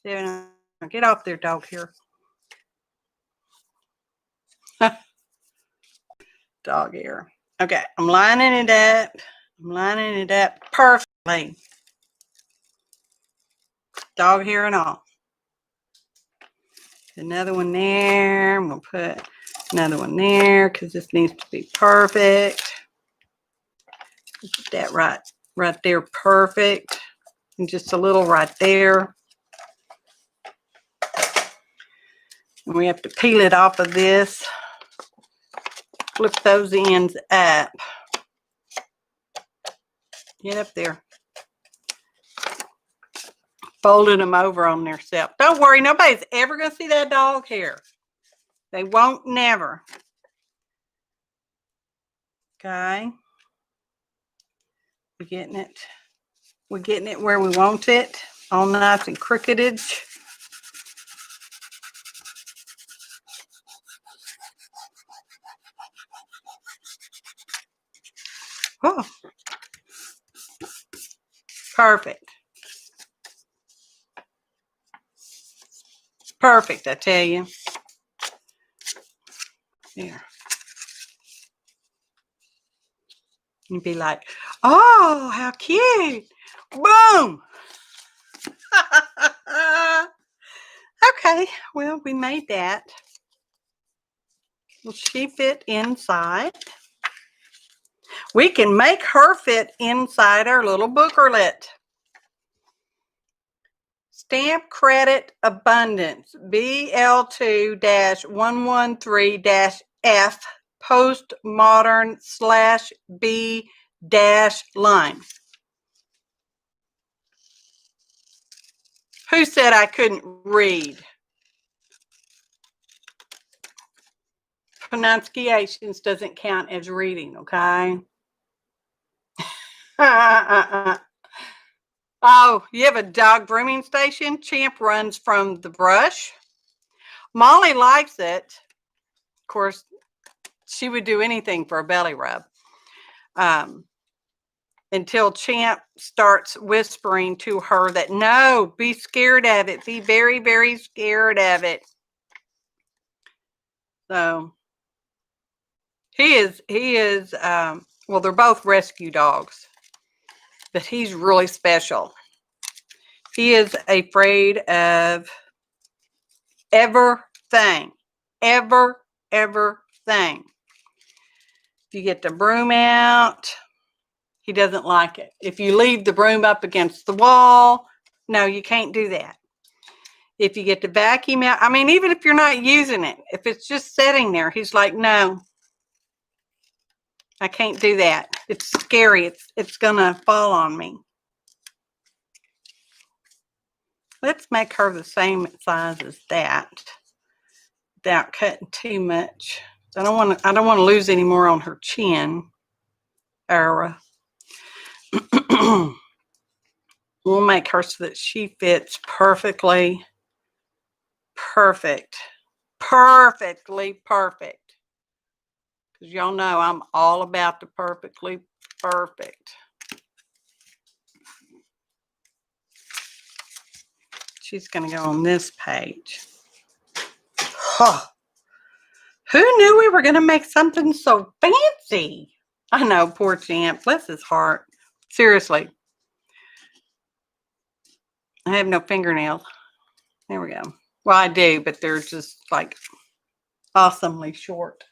A: 700. Get off there, dog here. Dog ear. Okay, I'm lining it up. I'm lining it up perfectly. Dog hair and all. Another one there. I'm going to put another one there because this needs to be perfect. Put that right there, perfect. And just a little right there. And we have to peel it off of this. Flip those ends up. Get up there. Folded them over on themselves. Don't worry, nobody's ever going to see that dog hair. They won't never. Okay. We're getting it. We're getting it where we want it. All nice and crooked. Oh. Perfect. Perfect, I tell you. There. You'd be like, oh, how cute. Boom. Okay, well, we made that. Will she fit inside? We can make her fit inside our little booklet. Stamp Credit Abundance, BL2-113-F, postmodern/B-line. Who said I couldn't read? Pronunciations doesn't count as reading, okay? Oh, you have a dog grooming station? Champ runs from the brush. Molly likes it. Of course, she would do anything for a belly rub. Until Champ starts whispering to her that, no, be scared of it. Be very, very scared of it. So he is, well, they're both rescue dogs, but he's really special. He is afraid of everything. Everything. If you get the broom out, he doesn't like it. If you leave the broom up against the wall, no, you can't do that. If you get the vacuum out, I mean, even if you're not using it, if it's just sitting there, he's like, no, I can't do that. It's scary. It's going to fall on me. Let's make her the same size as that without cutting too much. I don't want to lose any more on her chin area. We'll make her so that she fits perfectly. Perfectly perfect. Because y'all know I'm all about the perfectly perfect. She's going to go on this page. Huh. Who knew we were going to make something so fancy? I know, poor Champ. Bless his heart. Seriously. I have no fingernails. There we go. Well, I do, but they're just like awesomely short.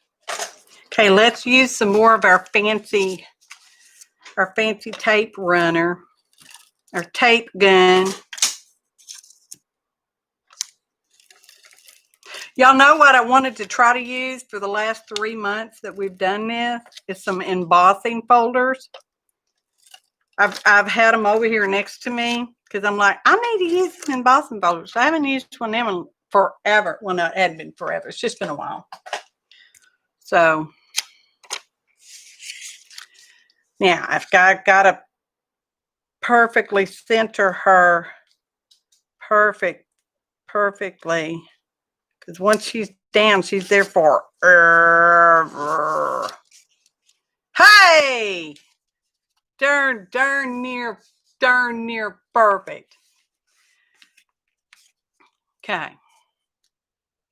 A: Okay, let's use some more of our fancy tape runner, our tape gun. Y'all know what I wanted to try to use for the last 3 months that we've done this is some embossing folders. I've had them over here next to me because I'm like, I need to use some embossing folders. I haven't used one of them in forever. Well, no, it hadn't been forever. It's just been a while. So now I've got to perfectly center her perfectly. Because once she's down, she's there forever. Hey! Darn near perfect. Okay.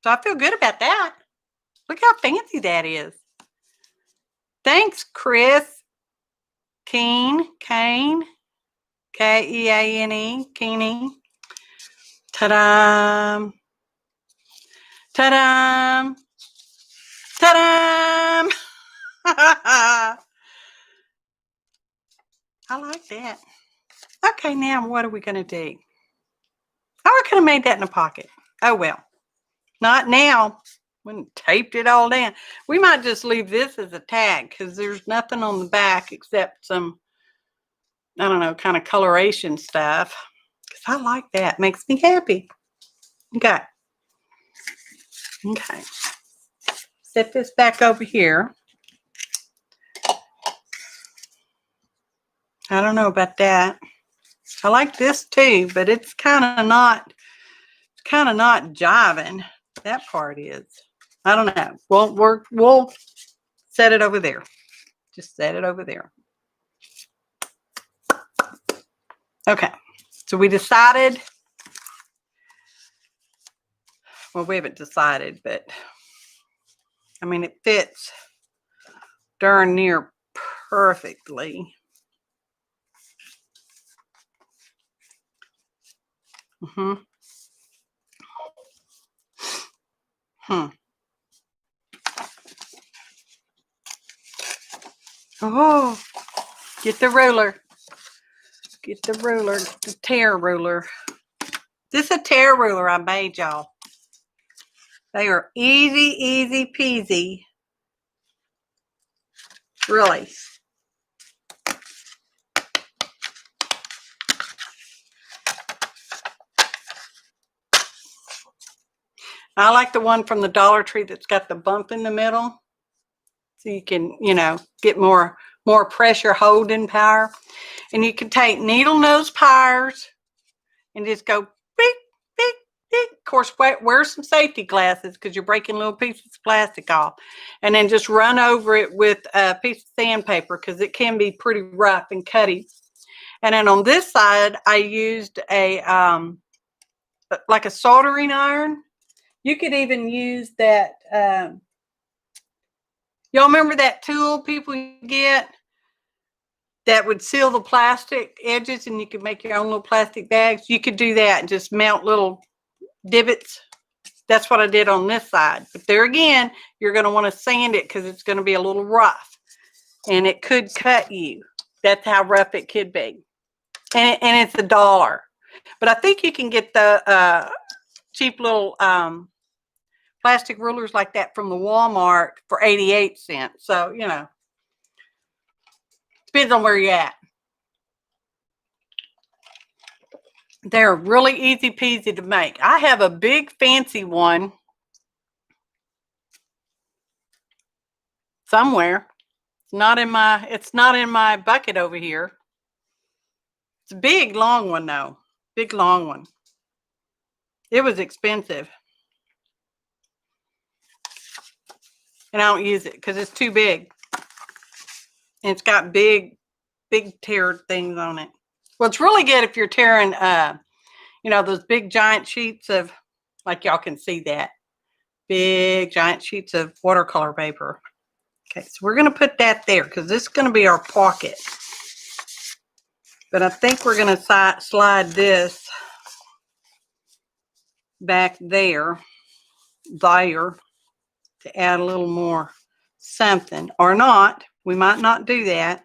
A: So I feel good about that. Look how fancy that is. Thanks, Chris. Kane, K-E-A-N-E, Keene. Ta-da! Ta-da! Ta-da! I like that. Okay, now what are we going to do? I could have made that in a pocket. Oh, well. Not now. When taped it all down. We might just leave this as a tag because there's nothing on the back except some, I don't know, kind of coloration stuff. Because I like that. Makes me happy. Okay. Okay. Set this back over here. I don't know about that. I like this too, but it's kind of not jiving. That part is. I don't know. We'll set it over there. Just set it over there. Okay. So we decided. Well, we haven't decided, but I mean, it fits darn near perfectly. Oh, get the ruler. Get the ruler, the tear ruler. This is a tear ruler I made, y'all. They are easy peasy. Really. I like the one from the Dollar Tree that's got the bump in the middle. So you can, get more pressure holding power. And you can take needle nose pliers and just go beep, beep, beep. Of course, wear some safety glasses because you're breaking little pieces of plastic off. And then just run over it with a piece of sandpaper because it can be pretty rough and cutty. And then on this side, I used like a soldering iron. You could even use that. Y'all remember that tool people get that would seal the plastic edges and you could make your own little plastic bags? You could do that and just mount little divots. That's what I did on this side. But there again, you're going to want to sand it because it's going to be a little rough. And it could cut you. That's how rough it could be. And it's $1. But I think you can get the cheap little plastic rulers like that from the Walmart for 88 cents. So, depends on where you're at. They're really easy peasy to make. I have a big fancy one somewhere. It's not in my bucket over here. It's a big long one though. Big long one. It was expensive. And I don't use it because it's too big. And it's got big tear things on it. Well, it's really good if you're tearing, those big giant sheets of, like y'all can see that, big giant sheets of watercolor paper. Okay, so we're going to put that there because this is going to be our pocket. But I think we're going to slide this back there, to add a little more something. Or not. We might not do that.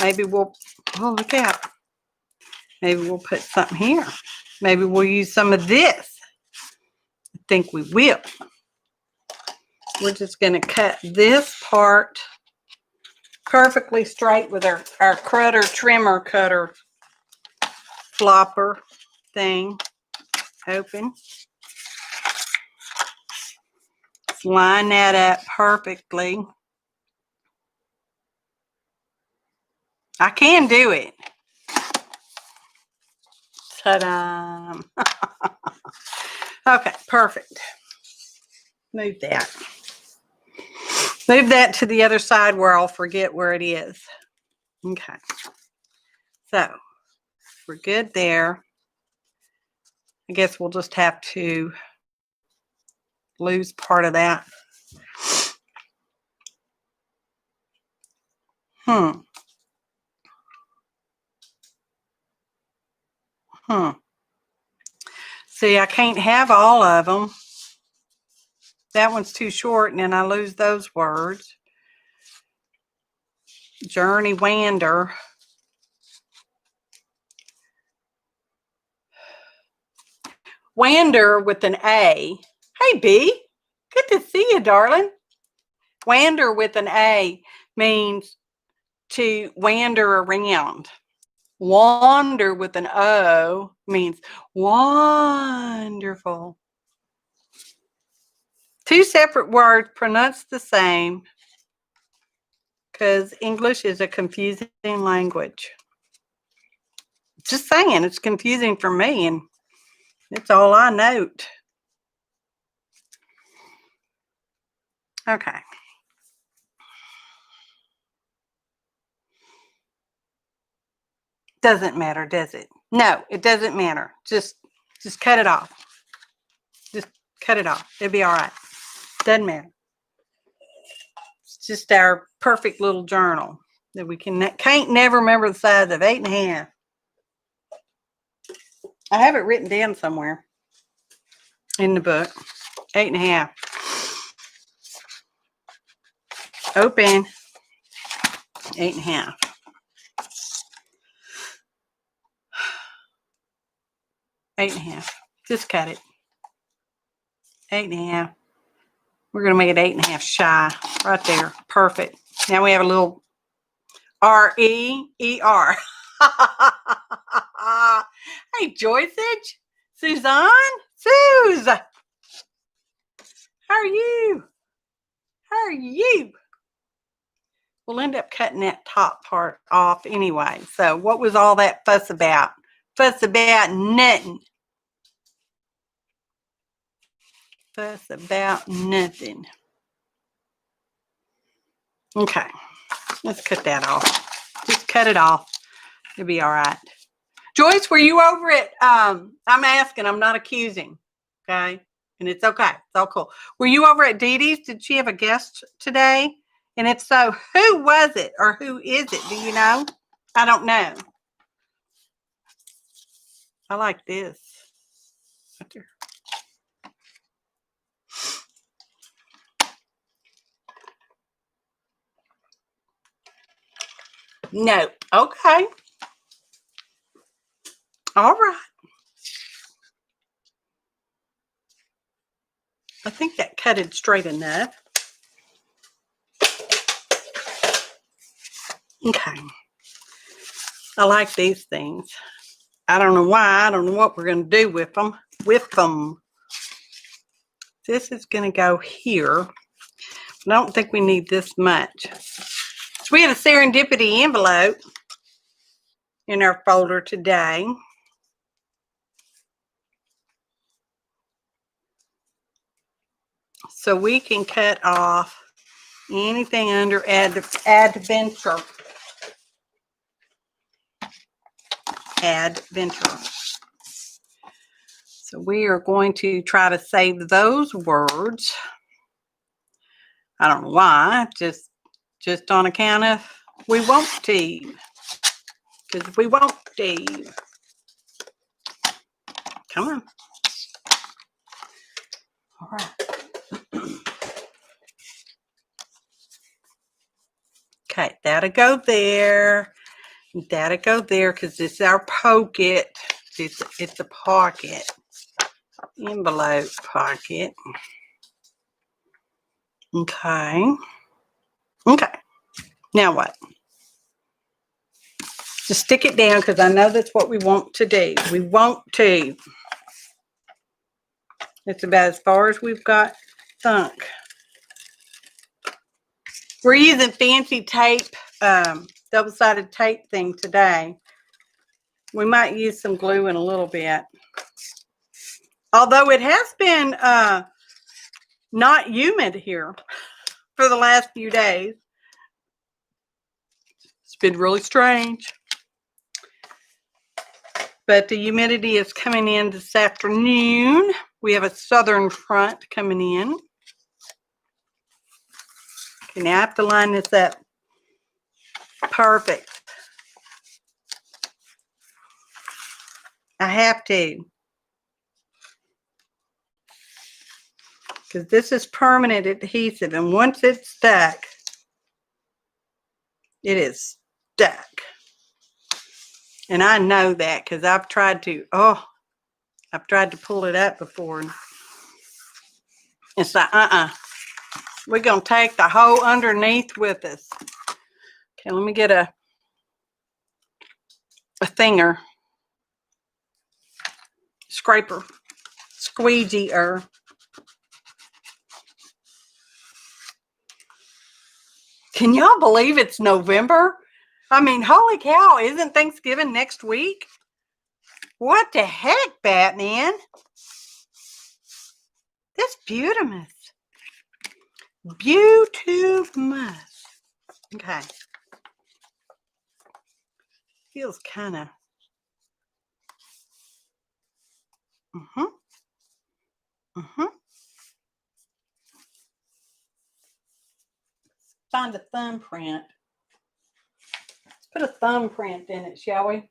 A: Maybe we'll, look out. Maybe we'll put something here. Maybe we'll use some of this. I think we will. We're just going to cut this part perfectly straight with our trimmer cutter flopper thing. Open. line that up perfectly. I can do it. Ta-da! Okay, perfect. Move that. Move that to the other side where I'll forget where it is. Okay. So, we're good there. I guess we'll just have to lose part of that. See, I can't have all of them. That one's too short, and then I lose those words. Journey wander. Wander with an A. Hey, B. Good to see you, darling. Wander with an A means to wander around. Wander with an O means wonderful. Two separate words pronounced the same because English is a confusing language. Just saying, it's confusing for me, and it's all I note. Okay. Doesn't matter, does it? No, it doesn't matter. Just cut it off. Just cut it off. It'll be all right. Doesn't matter. It's just our perfect little journal that we can't never remember the size of 8.5. I have it written down somewhere in the book. 8.5. Open. 8.5. Eight and a half. Just cut it. 8.5. We're going to make it 8.5 shy. Right there. Perfect. Now we have a little R-E-E-R. Hey, Joyceage. Suzanne? Suze. How are you? How are you? We'll end up cutting that top part off anyway. So what was all that fuss about? Fuss about nothing. Fuss about nothing. Okay. Let's cut that off. Just cut it off. It'll be all right. Joyce, were you over at, I'm asking, I'm not accusing. Okay. And it's okay. It's all cool. Were you over at Dee Dee's? Did she have a guest today? And if so, who was it or who is it? Do you know? I don't know. I like this. Right there. No. Okay. All right. I think that cut it straight enough. Okay. I like these things. I don't know why. I don't know what we're going to do with them. This is going to go here. I don't think we need this much. So we had a serendipity envelope in our folder today. So we can cut off anything under adventure. Adventure. So we are going to try to save those words. I don't know why, just on account of we want to. Because we want to. Come on. All right. Okay, that'll go there. That'll go there because it's our pocket. It's a pocket. Envelope pocket. Okay. Okay. Now what? Just stick it down because I know that's what we want to do. We want to. It's about as far as we've got sunk. We're using fancy tape, double-sided tape thing today. We might use some glue in a little bit. Although it has been not humid here for the last few days. It's been really strange. But the humidity is coming in this afternoon. We have a southern front coming in. Okay, now I have to line this up. Perfect. I have to. Because this is permanent adhesive, and once it's stuck, it is stuck. And I know that because I've tried to, I've tried to pull it up before. And it's like, we're going to take the whole underneath with us. Okay, let me get a thinger. Scraper. Squeegee-er. Can y'all believe it's November? I mean, holy cow, isn't Thanksgiving next week? What the heck, Batman? That's beautiful. Beautiful. Okay. Feels kind of. Find a thumbprint. Let's put a thumbprint in it, shall we?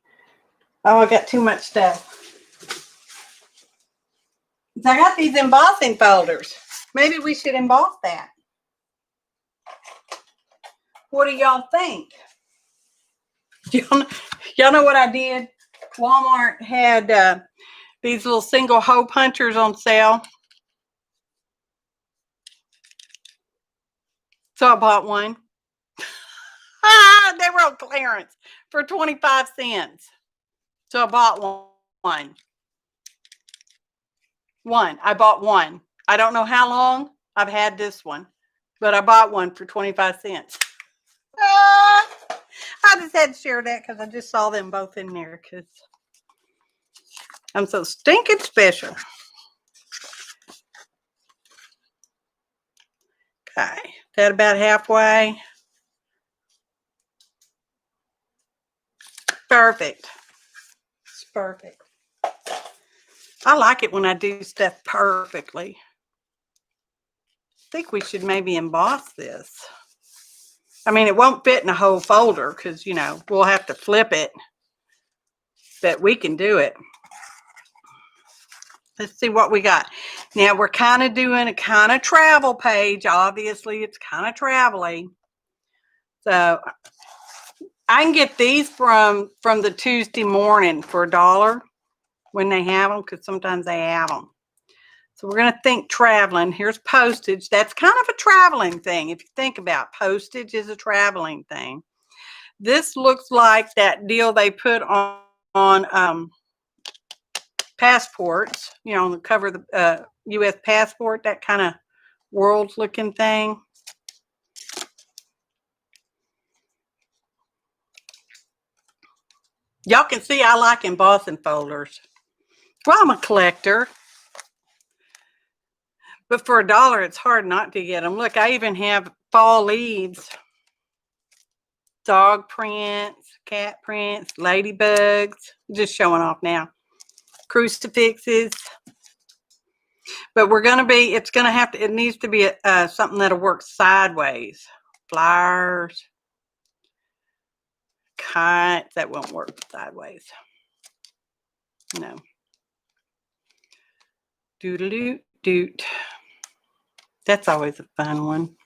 A: Oh, I got too much stuff. So I got these embossing folders. Maybe we should emboss that. What do y'all think? Y'all know what I did? Walmart had these little single hole punchers on sale. So I bought one. They were on clearance for 25 cents. So I bought one. I bought one. I don't know how long I've had this one, but I bought one for 25 cents. I just had to share that because I just saw them both in there because I'm so stinking special. Okay, that about halfway. Perfect. It's perfect. I like it when I do stuff perfectly. I think we should maybe emboss this. I mean, it won't fit in a whole folder because, you know, we'll have to flip it. But we can do it. Let's see what we got. Now, we're kind of doing a kind of travel page. Obviously, it's kind of travel-y. So, I can get these from the Tuesday morning for $1 when they have them, because sometimes they have them. So, we're going to think traveling. Here's postage. That's kind of a traveling thing. If you think about it, postage is a traveling thing. This looks like that deal they put on passports, you know, on the cover of the U.S. passport, that kind of world-looking thing. Y'all can see I like embossing folders. Well, I'm a collector. But for $1, it's hard not to get them. Look, I even have fall leaves. Dog prints, cat prints, ladybugs. Just showing off now. Crucifixes. But we're going to be, it's going to have to, it needs to be something that'll work sideways. Flowers. Kites, that won't work sideways. No. Doodle-doot, doot. That's always a fun one.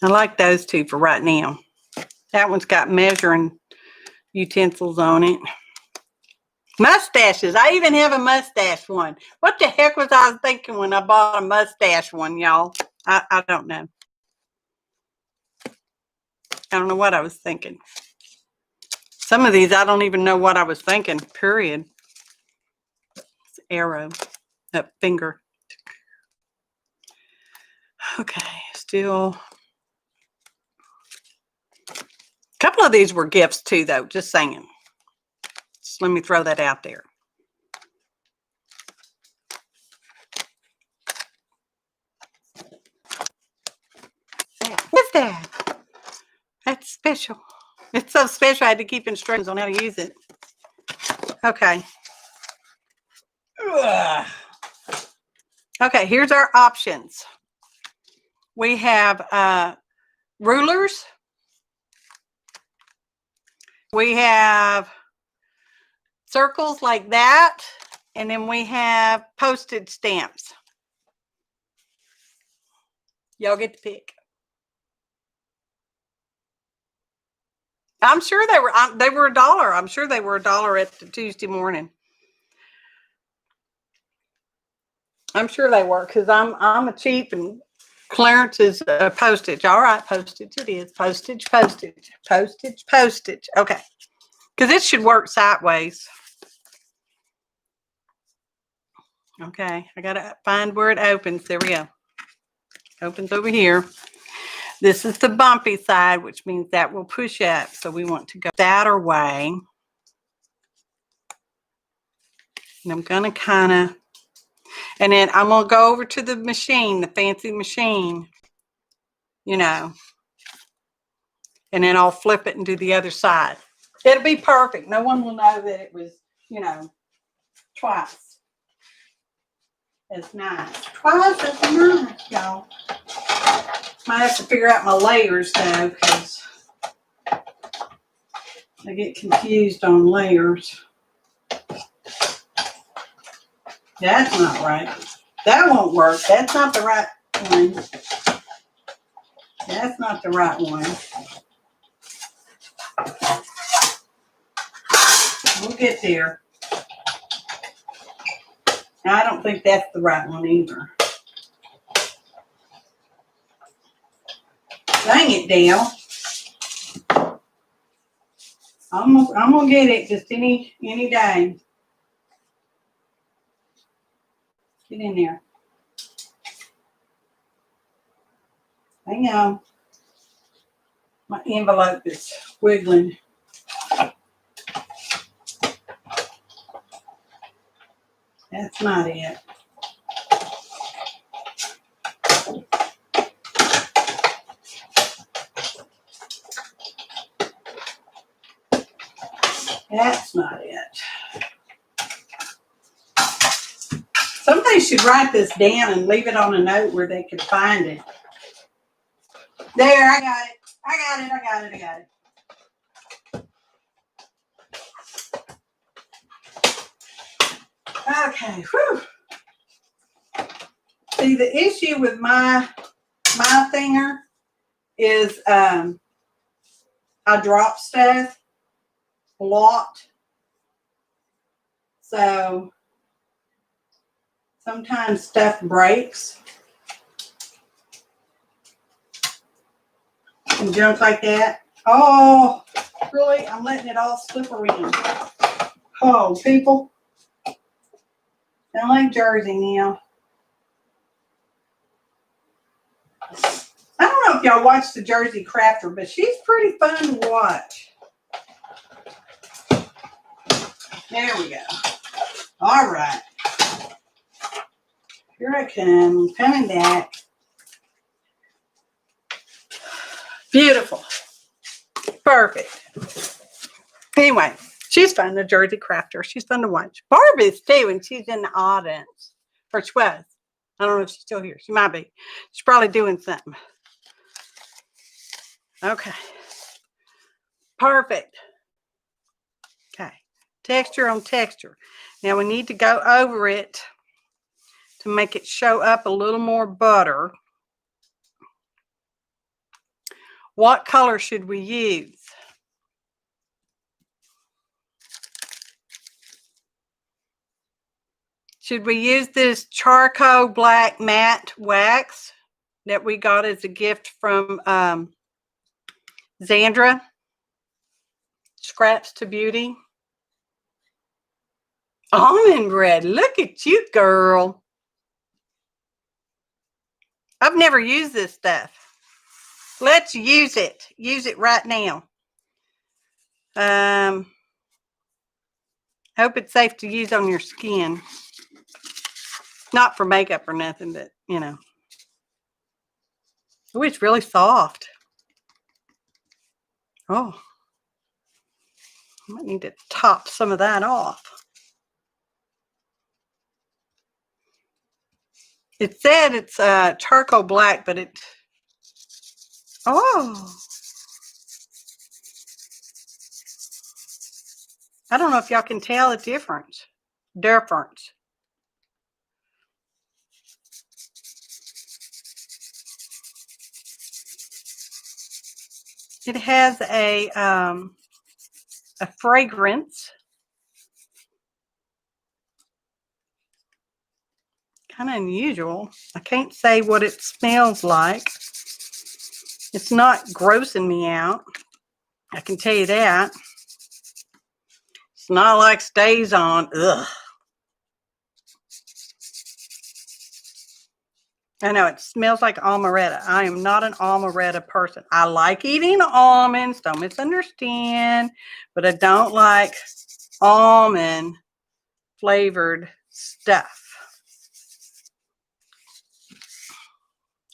A: I like those two for right now. That one's got measuring utensils on it. Mustaches. I even have a mustache one. What the heck was I thinking when I bought a mustache one, y'all? I don't know. I don't know what I was thinking. Some of these, I don't even know what I was thinking, period. It's arrow, that finger. Okay, let's still. A couple of these were gifts too, though. Just saying. Just let me throw that out there. What's that? That's special. It's so special. I had to keep instructions on how to use it. Okay. Ugh. Okay, here's our options. We have rulers. We have circles like that. And then we have postage stamps. Y'all get to pick. I'm sure they were $1. I'm sure they were $1 at the Tuesday morning. I'm sure they were, because I'm a cheap, and Clarence is postage. All right, postage it is. Postage, postage, postage, postage. Okay, because it should work sideways. Okay, I gotta find where it opens. There we go. Opens over here. This is the bumpy side, which means that will push up. So we want to go that our way. And I'm going to kind of, and then I'm going to go over to the machine, the fancy machine, you know, and then I'll flip it and do the other side. It'll be perfect. No one will know that it was, you know, twice as nice. Twice as nice, y'all. Might have to figure out my layers, though, because I get confused on layers. That's not right. That won't work. That's not the right one. That's not the right one. We'll get there. I don't think that's the right one either. Dang it, Dale. I'm gonna get it just any day. Get in there. Hang on. My envelope is wiggling. That's not it. That's not it. Somebody should write this down and leave it on a note where they could find it. There, I got it. I got it. I got it. I got it. Okay. Whew. See, the issue with my thinger is I drop stuff a lot. So sometimes stuff breaks and junk like that. Oh, really? I'm letting it all slip around. Oh, people. I like Jersey now. I don't know if y'all watch the Jersey Crafter, but she's pretty fun to watch. There we go. All right. Here I come. I'm coming back. Beautiful. Perfect. Anyway, she's fun, the Jersey Crafter. She's fun to watch. Barbie's too, and she's in the audience. Or she was. I don't know if she's still here. She might be. She's probably doing something. Okay. Perfect. Okay. Texture on texture. Now we need to go over it to make it show up a little more butter. What color should we use? Should we use this charcoal black matte wax that we got as a gift from Zandra? Scraps to Beauty. Almond bread. Look at you, girl. I've never used this stuff. Let's use it. Use it right now. Hope it's safe to use on your skin. Not for makeup or nothing, but, you know. Oh, it's really soft. Oh. I might need to top some of that off. It said it's charcoal black, but it... Oh. I don't know if y'all can tell the difference. It has a fragrance. Kind of unusual. I can't say what it smells like. It's not grossing me out. I can tell you that. It's not like stays on. Ugh. I know it smells like amaretto. I am not an amaretto person. I like eating almonds. Don't misunderstand. But I don't like almond flavored stuff.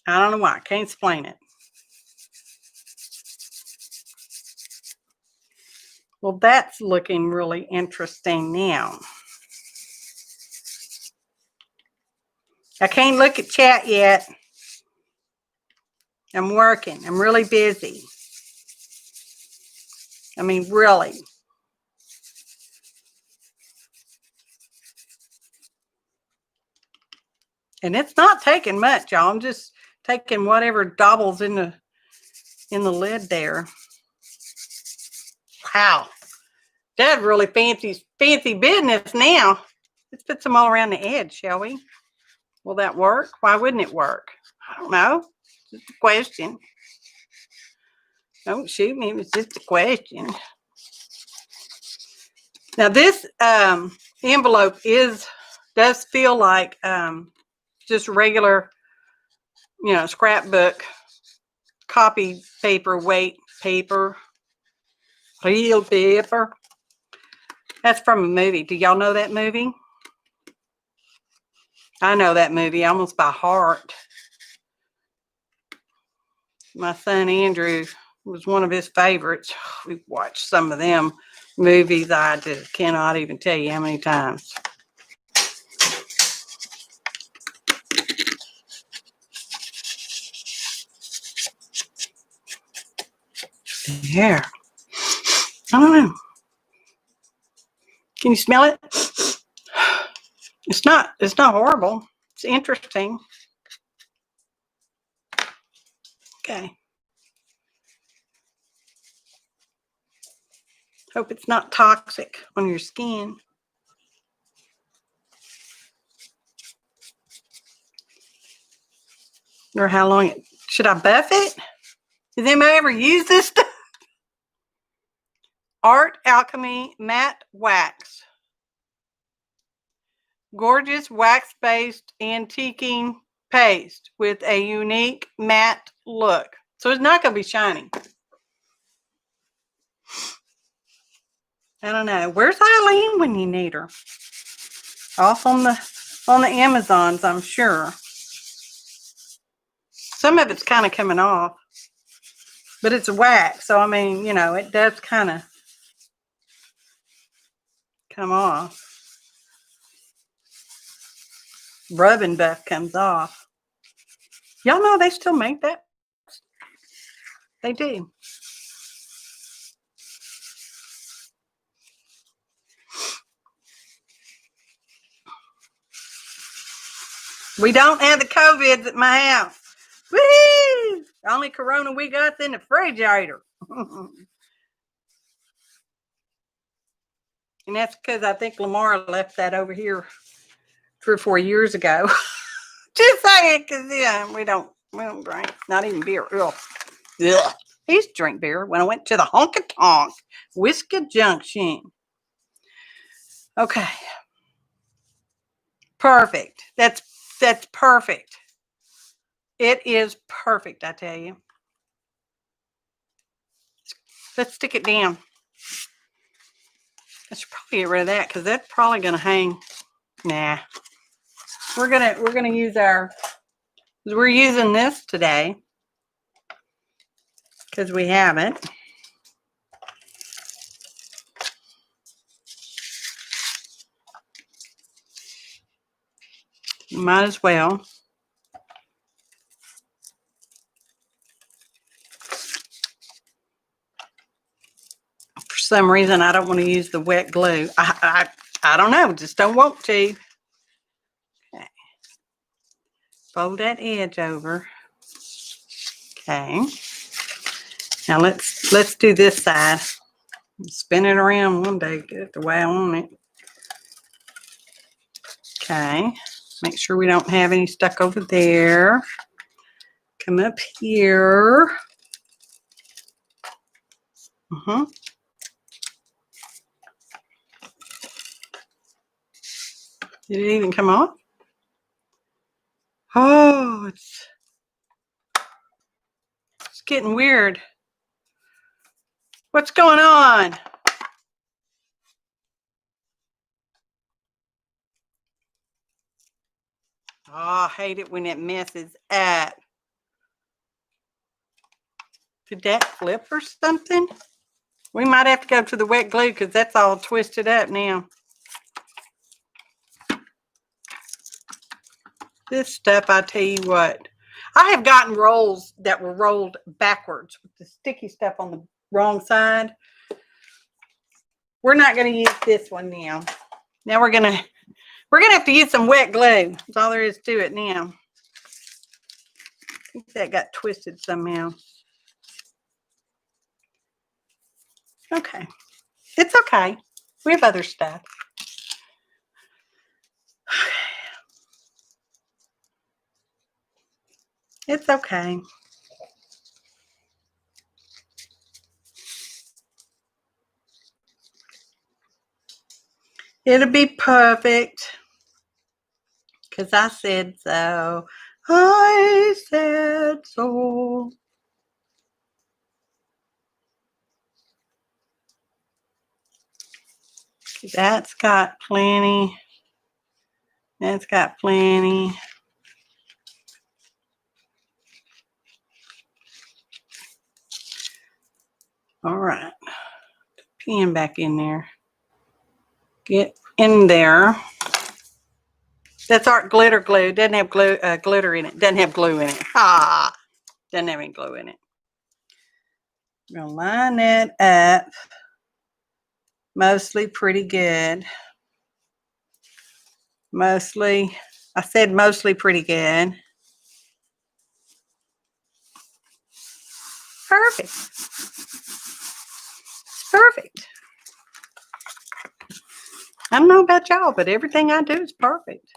A: I don't know why. I can't explain it. Well, that's looking really interesting now. I can't look at chat yet. I'm working. I'm really busy. I mean, really. And it's not taking much, y'all. I'm just taking whatever doubles in the lid there. Wow. That's really fancy business now. Let's put some all around the edge, shall we? Will that work? Why wouldn't it work? I don't know. Just a question. Don't shoot me. It's just a question. Now this envelope does feel like just regular, you know, scrapbook copy paper, weight paper, real paper. That's from a movie. Do y'all know that movie? I know that movie almost by heart. My son Andrew was one of his favorites. We've watched some of them movies. I just cannot even tell you how many times. Yeah. I don't know. Can you smell it? It's not horrible. It's interesting. Okay. Hope it's not toxic on your skin. Or how long should I buff it? Has anybody ever used this stuff? Art Alchemy Matte Wax. Gorgeous wax-based antiquing paste with a unique matte look. So it's not going to be shiny. I don't know. Where's Eileen when you need her? Off on the Amazons, I'm sure. Some of it's kind of coming off. But it's wax, so I mean, you know, it does kind of come off. Rubbing buff comes off. Y'all know they still make that? They do. We don't have the COVIDs at my house. Woo! The only Corona we got's in the refrigerator. And that's because I think Lamar left that over here 3 or 4 years ago. Just saying, because yeah, we don't drink, not even beer. Ugh. Ugh. He used to drink beer when I went to the honky tonk Whiskey Junction. Okay. Perfect. That's perfect. It is perfect, I tell you. Let's stick it down. I should probably get rid of that because that's probably gonna hang. Nah. We're gonna use we're using this today because we have it. Might as well. For some reason, I don't want to use the wet glue. I don't know. Just don't want to. Okay. Fold that edge over. Okay. Now let's do this side. Spin it around one day, get it the way I want it. Okay. Make sure we don't have any stuck over there. Come up here. Did it even come off? Oh, it's getting weird. What's going on? Oh, I hate it when it messes up. Did that flip or something? We might have to go to the wet glue because that's all twisted up now. This stuff, I tell you what. I have gotten rolls that were rolled backwards with the sticky stuff on the wrong side. We're not going to use this one now. Now we're gonna have to use some wet glue. That's all there is to it now. I think that got twisted somehow. Okay. It's okay. We have other stuff. It's okay. It'll be perfect. Because I said so. I said so. That's got plenty. That's got plenty. All right. Pen back in there. Get in there. That's art glitter glue. Doesn't have glue, glitter in it. Doesn't have glue in it. Ah, doesn't have any glue in it. I'm gonna line that up. Mostly pretty good. Mostly, I said mostly pretty good. Perfect. Perfect. I don't know about y'all, but everything I do is perfect.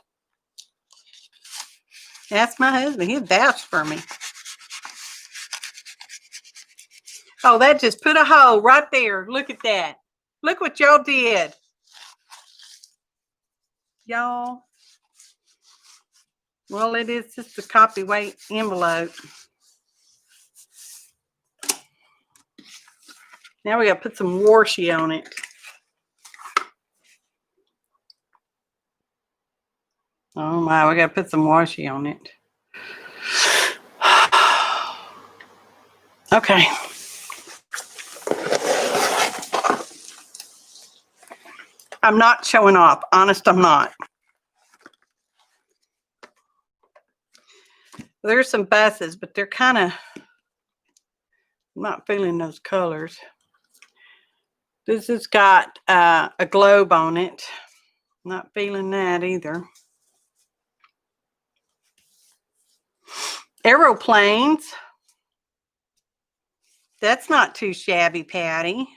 A: That's my husband. He vouched for me. Oh, that just put a hole right there. Look at that. Look what y'all did. Y'all. Well, it is just a copy weight envelope. Now we got to put some washi on it. Oh my, we got to put some washi on it. Okay. I'm not showing off. Honest, I'm not. There's some buses, but they're kind of, I'm not feeling those colors. This has got a globe on it. Not feeling that either. Aeroplanes. That's not too shabby, Patty.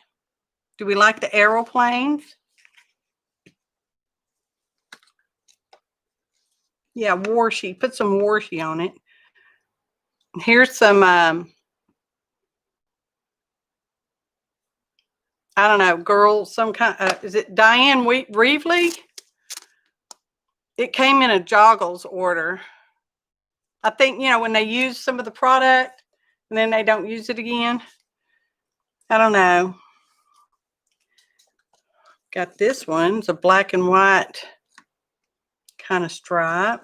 A: Do we like the aeroplanes? Yeah, washi. Put some washi on it. Here's some, I don't know, girl, some kind, is it Diane Reevely? It came in a Joggles order. I think, you know, when they use some of the product and then they don't use it again. I don't know. Got this one. It's a black and white kind of stripe.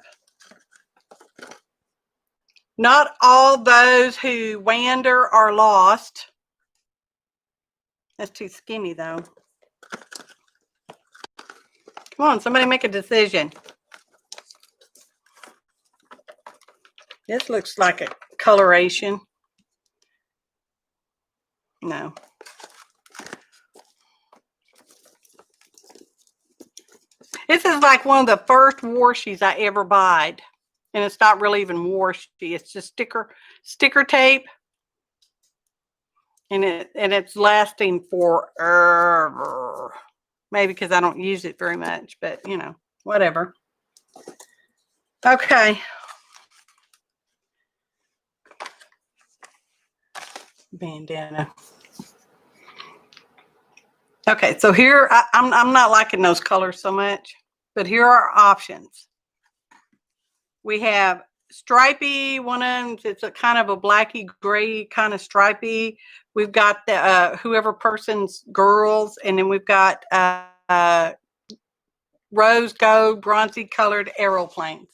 A: Not all those who wander are lost. That's too skinny, though. Come on, somebody make a decision. This looks like a coloration. No. This is like one of the first warshies I ever bought. And it's not really even washi. It's just sticker tape. And it's lasting forever. Maybe because I don't use it very much, but you know, whatever. Okay. Bandana. Okay, so here I'm not liking those colors so much, but here are options. We have stripey, one of them, it's a kind of a blacky gray kind of stripey. We've got the whoever person's girls, and then we've got rose gold, bronzy colored aeroplanes.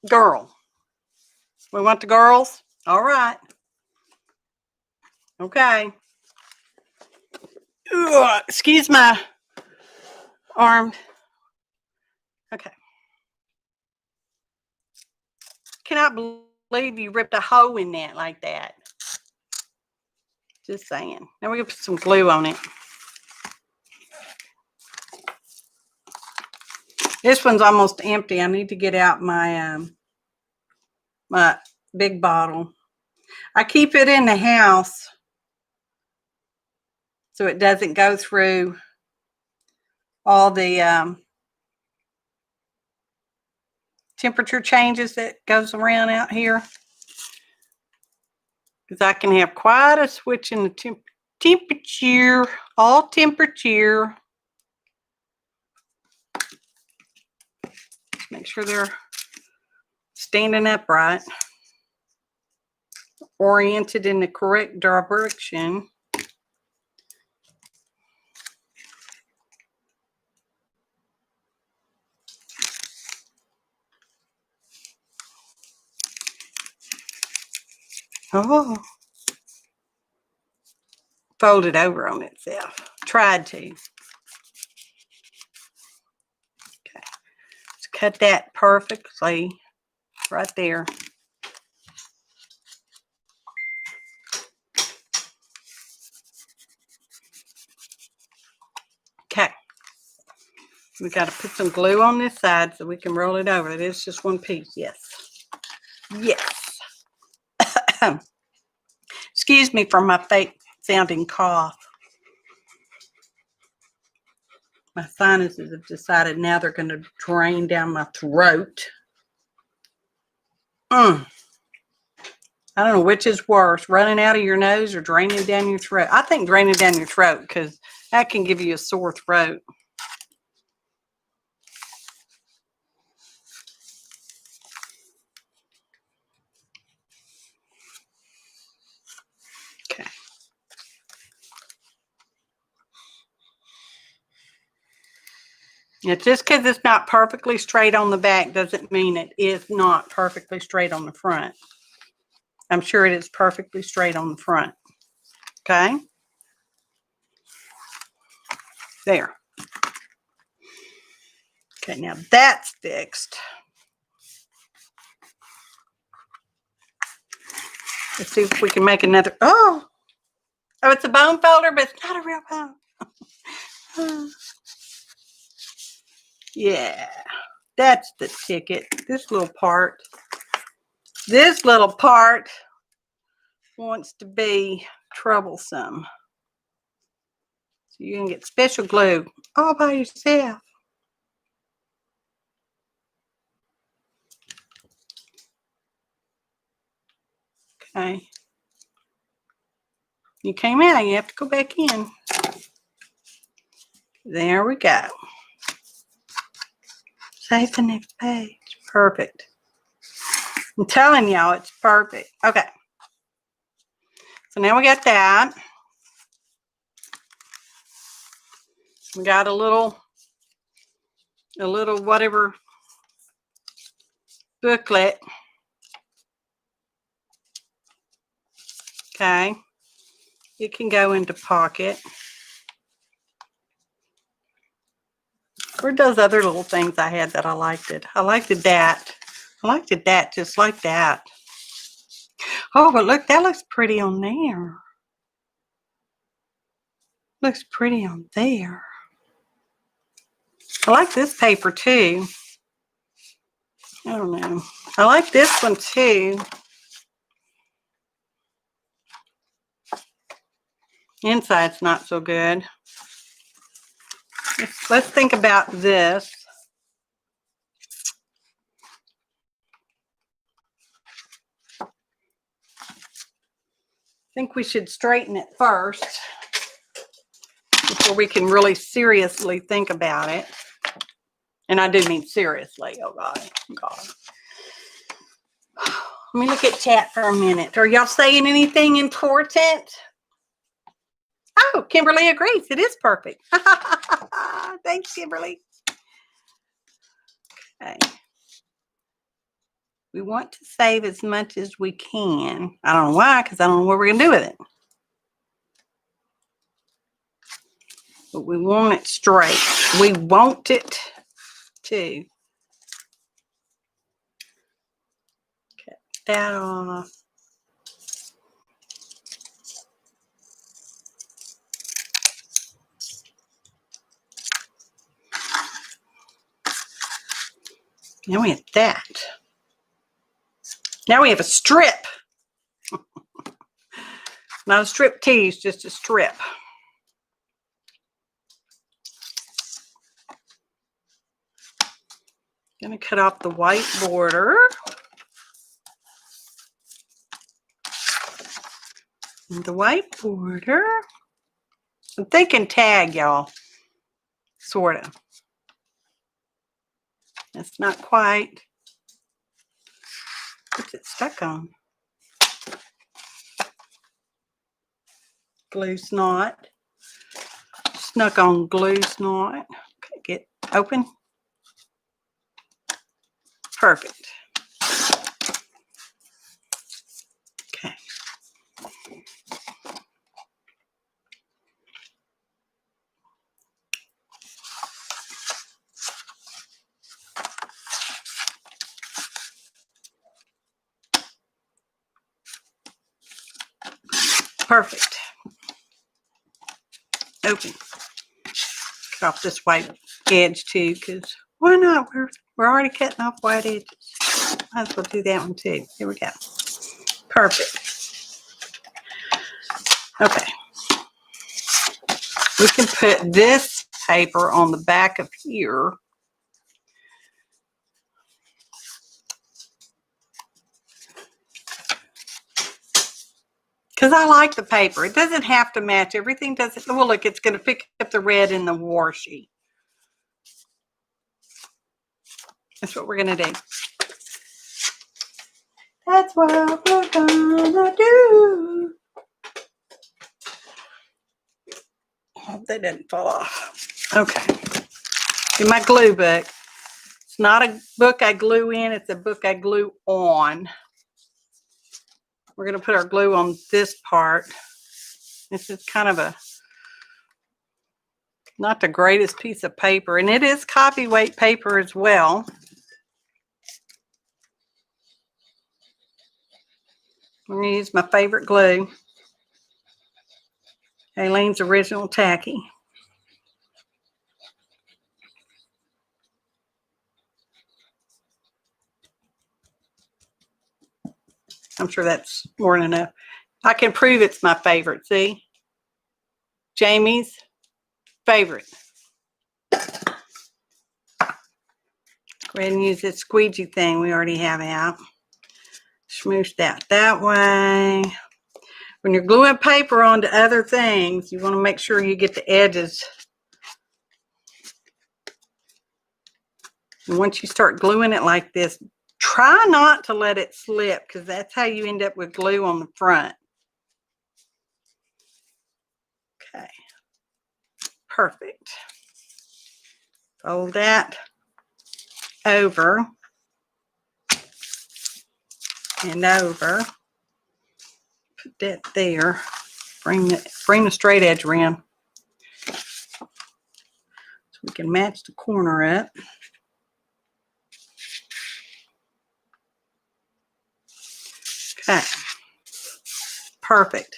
A: Girl. We want the girls? All right. Okay. Ugh, excuse my arm. Okay. Cannot believe you ripped a hole in that like that. Just saying. Now we're going to put some glue on it. This one's almost empty. I need to get out my my big bottle. I keep it in the house so it doesn't go through all the temperature changes that goes around out here. Because I can have quite a switch in the temperature, all temperature. Make sure they're standing upright, oriented in the correct direction. Oh, folded over on itself. Tried to. Okay, let's cut that perfectly right there. Okay, we got to put some glue on this side so we can roll it over. It is just one piece. Yes. Yes. Excuse me for my fake sounding cough. My sinuses have decided now they're going to drain down my throat. I don't know which is worse, running out of your nose or draining down your throat. I think draining down your throat because that can give you a sore throat. Okay. Yeah, just because it's not perfectly straight on the back doesn't mean it is not perfectly straight on the front. I'm sure it is perfectly straight on the front. Okay. There. Okay, now that's fixed. Let's see if we can make another. Oh, it's a bone folder, but it's not a real bone. Yeah, that's the ticket. This little part wants to be troublesome. So you can get special glue all by yourself. Okay. You came out, you have to go back in. There we go. Save the next page. Perfect. I'm telling y'all, it's perfect. Okay. So now we got that. We got a little whatever booklet. Okay. It can go into pocket. Where'd those other little things I had that I liked it? I liked that. I liked it that, just like that. Oh, but look, that looks pretty on there. Looks pretty on there. I like this paper too. I don't know. I like this one too. Inside's not so good. Let's think about this. I think we should straighten it first before we can really seriously think about it. And I do mean seriously. Oh, God. Let me look at chat for a minute. Are y'all saying anything important? Oh, Kimberly agrees. It is perfect. Thanks, Kimberly. Okay. We want to save as much as we can. I don't know why, because I don't know what we're going to do with it. But we want it straight. We want it to. Cut that off. Now we have that. Now we have a strip. Not a strip tease, just a strip. Going to cut off the white border. And the white border. I'm thinking tag, y'all. Sort of. That's not quite. What's it stuck on? Glue snot. Snuck on glue snot. Okay, get open. Perfect. Okay. Perfect. Open. Cut off this white edge too, because why not? We're already cutting off white edges. Might as well do that one too. Here we go. Perfect. Okay. We can put this paper on the back of here. Because I like the paper. It doesn't have to match. Everything doesn't. Well, look, it's going to pick up the red in the washi. That's what we're going to do. That's what we're going to do. I hope that didn't fall off. Okay. In my glue book. It's not a book I glue in. It's a book I glue on. We're going to put our glue on this part. This is kind of a, not the greatest piece of paper. And it is copyweight paper as well. I'm going to use my favorite glue. Aileen's Original Tacky. I'm sure that's more than enough. I can prove it's my favorite, see? Jamie's favorite. Go ahead and use this squeegee thing we already have out. Smoosh that way. When you're gluing paper onto other things, you want to make sure you get the edges And once you start gluing it like this, try not to let it slip, because that's how you end up with glue on the front. Okay. Perfect. Fold that over and over. Put that there. Bring the straight edge around so we can match the corner up. Okay. Perfect.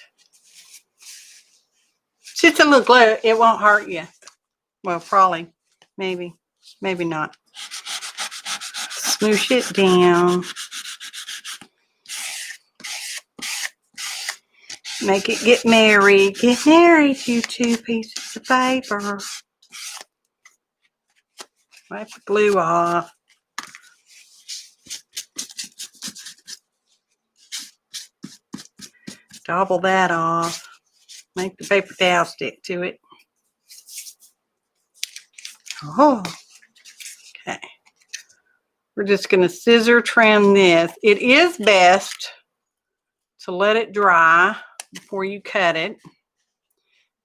A: Just a little glue. It won't hurt you. Well, probably. Maybe. Maybe not. Smoosh it down. Make it get married. Get married, you two pieces of paper. Wipe the glue off. Gobble that off. Make the paper towel stick to it. Oh, okay. We're just going to scissor trim this. It is best to let it dry before you cut it,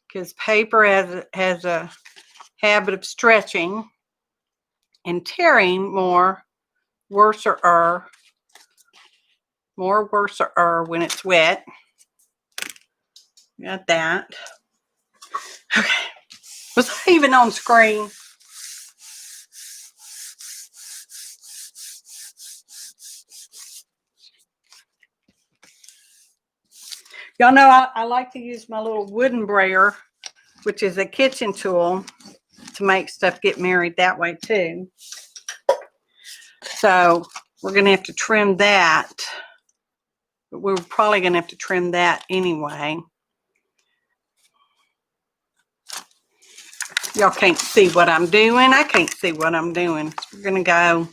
A: because paper has a habit of stretching and tearing more worser when it's wet. Got that. Okay. Was I even on screen? Y'all know I like to use my little wooden brayer, which is a kitchen tool, to make stuff get married that way too. So we're going to have to trim that. But we're probably going to have to trim that anyway. Y'all can't see what I'm doing. I can't see what I'm doing. So we're going to go.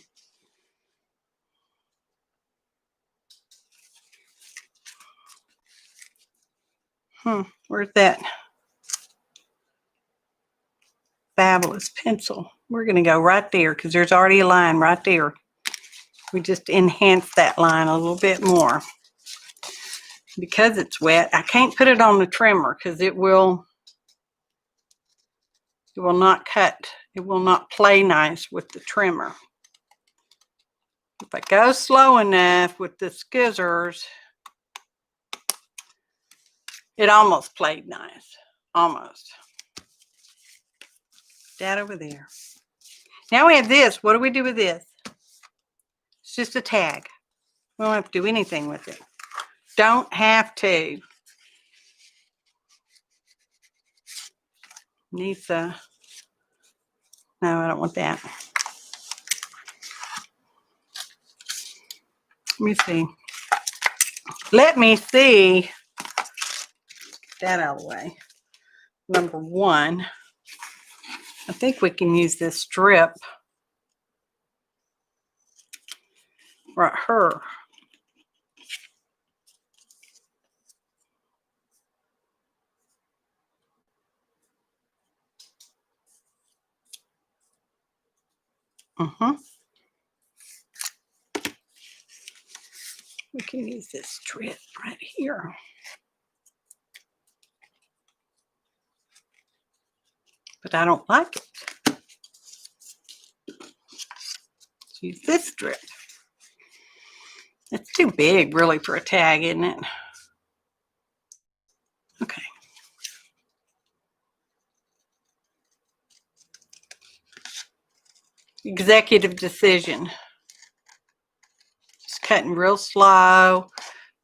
A: Where's that fabulous pencil? We're going to go right there, because there's already a line right there. We just enhance that line a little bit more. Because it's wet, I can't put it on the trimmer, because it will not cut. It will not play nice with the trimmer. If I go slow enough with the scissors, it almost played nice. Almost. That over there. Now we have this. What do we do with this? It's just a tag. We don't have to do anything with it. Don't have to. Needs a... No, I don't want that. Let me see. Let me see. Get that out of the way. Number one. I think we can use this strip right here. We can use this strip right here. But I don't like it. Let's use this strip. It's too big, really, for a tag, isn't it? Okay. Executive decision. Just cutting real slow,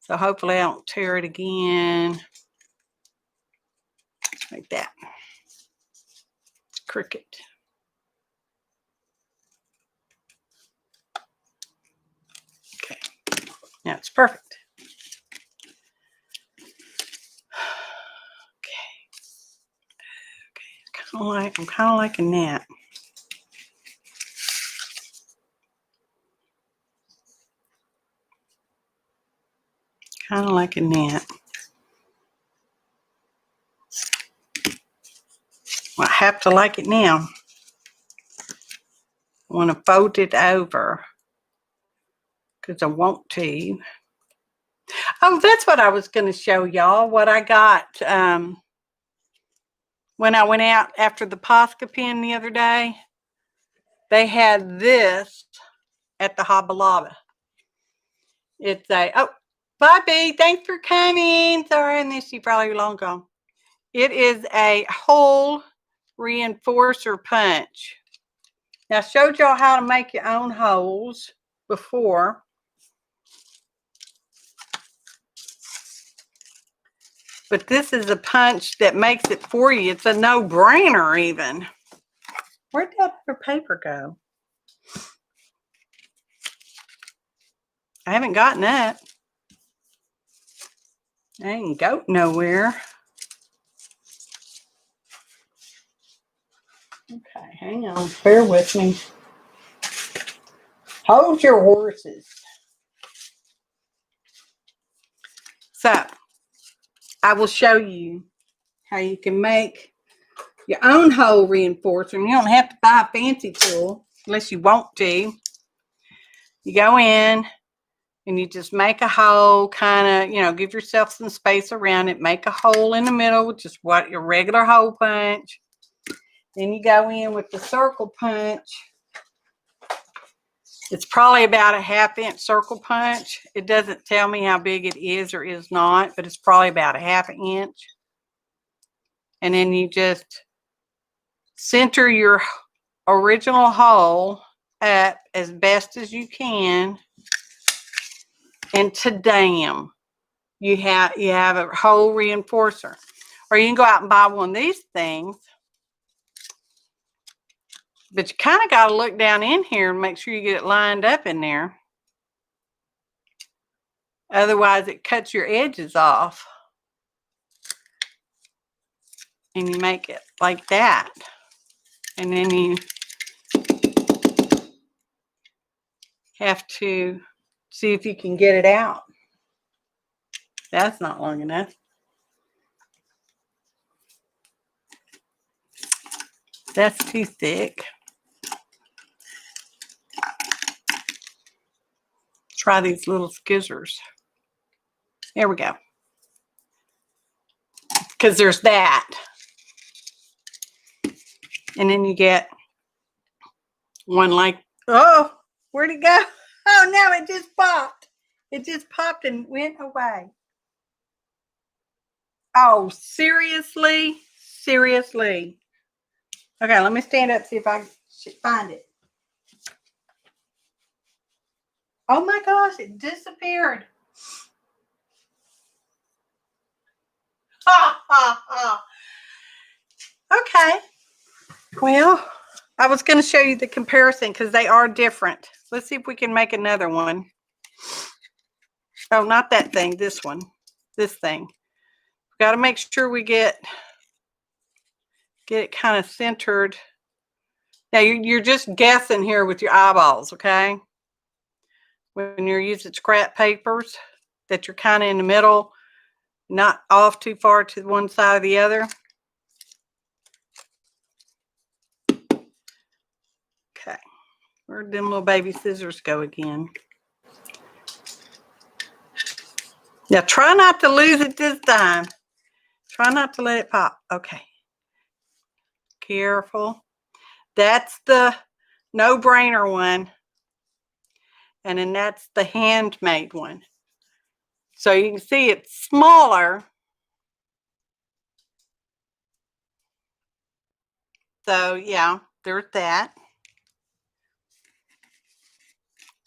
A: so hopefully I don't tear it again. Like that. It's crooked. Okay. Now it's perfect. Okay. I'm kind of liking that. Kind of liking that. Well, I have to like it now. want to fold it over because I want to. Oh, that's what I was going to show y'all, what I got when I went out after the Posca pen the other day. They had this at the Hobby Lobby. It's a, oh, Bobby, thanks for coming. Sorry, I missed you probably long gone. It is a hole reinforcer punch. Now, I showed y'all how to make your own holes before. But this is a punch that makes it for you. It's a no-brainer even. Where'd that other paper go? I haven't gotten that. I ain't go nowhere. Okay, hang on. Bear with me. Hold your horses. So, I will show you how you can make your own hole reinforcer. And you don't have to buy a fancy tool unless you want to. You go in and you just make a hole, kind of, give yourself some space around it. Make a hole in the middle with just what your regular hole punch. Then you go in with the circle punch. It's probably about a 1/2 inch circle punch. It doesn't tell me how big it is or is not, but it's probably about a 1/2 inch. And then you just center your original hole up as best as you can. And ta-dam, you have a hole reinforcer. Or you can go out and buy one of these things. But you kind of got to look down in here and make sure you get it lined up in there. Otherwise, it cuts your edges off. And you make it like that. And then you have to see if you can get it out. That's not long enough. That's too thick. Try these little skizzers. There we go. Because there's that. And then you get one like, oh, where'd it go? Oh, no, it just popped. It just popped and went away. Oh, seriously? Seriously? Okay, let me stand up, see if I can find it. Oh my gosh, it disappeared. Ha, ha, ha. Okay. Well, I was going to show you the comparison because they are different. Let's see if we can make another one. Oh, not that thing, this one. This thing. Got to make sure we get it kind of centered. Now, you're just guessing here with your eyeballs, okay? When you're using scrap papers, that you're kind of in the middle, not off too far to one side or the other. Okay. Where'd them little baby scissors go again? Now, try not to lose it this time. Try not to let it pop. Okay. Careful. That's the no-brainer one. And then that's the handmade one. So you can see it's smaller. So yeah, there's that.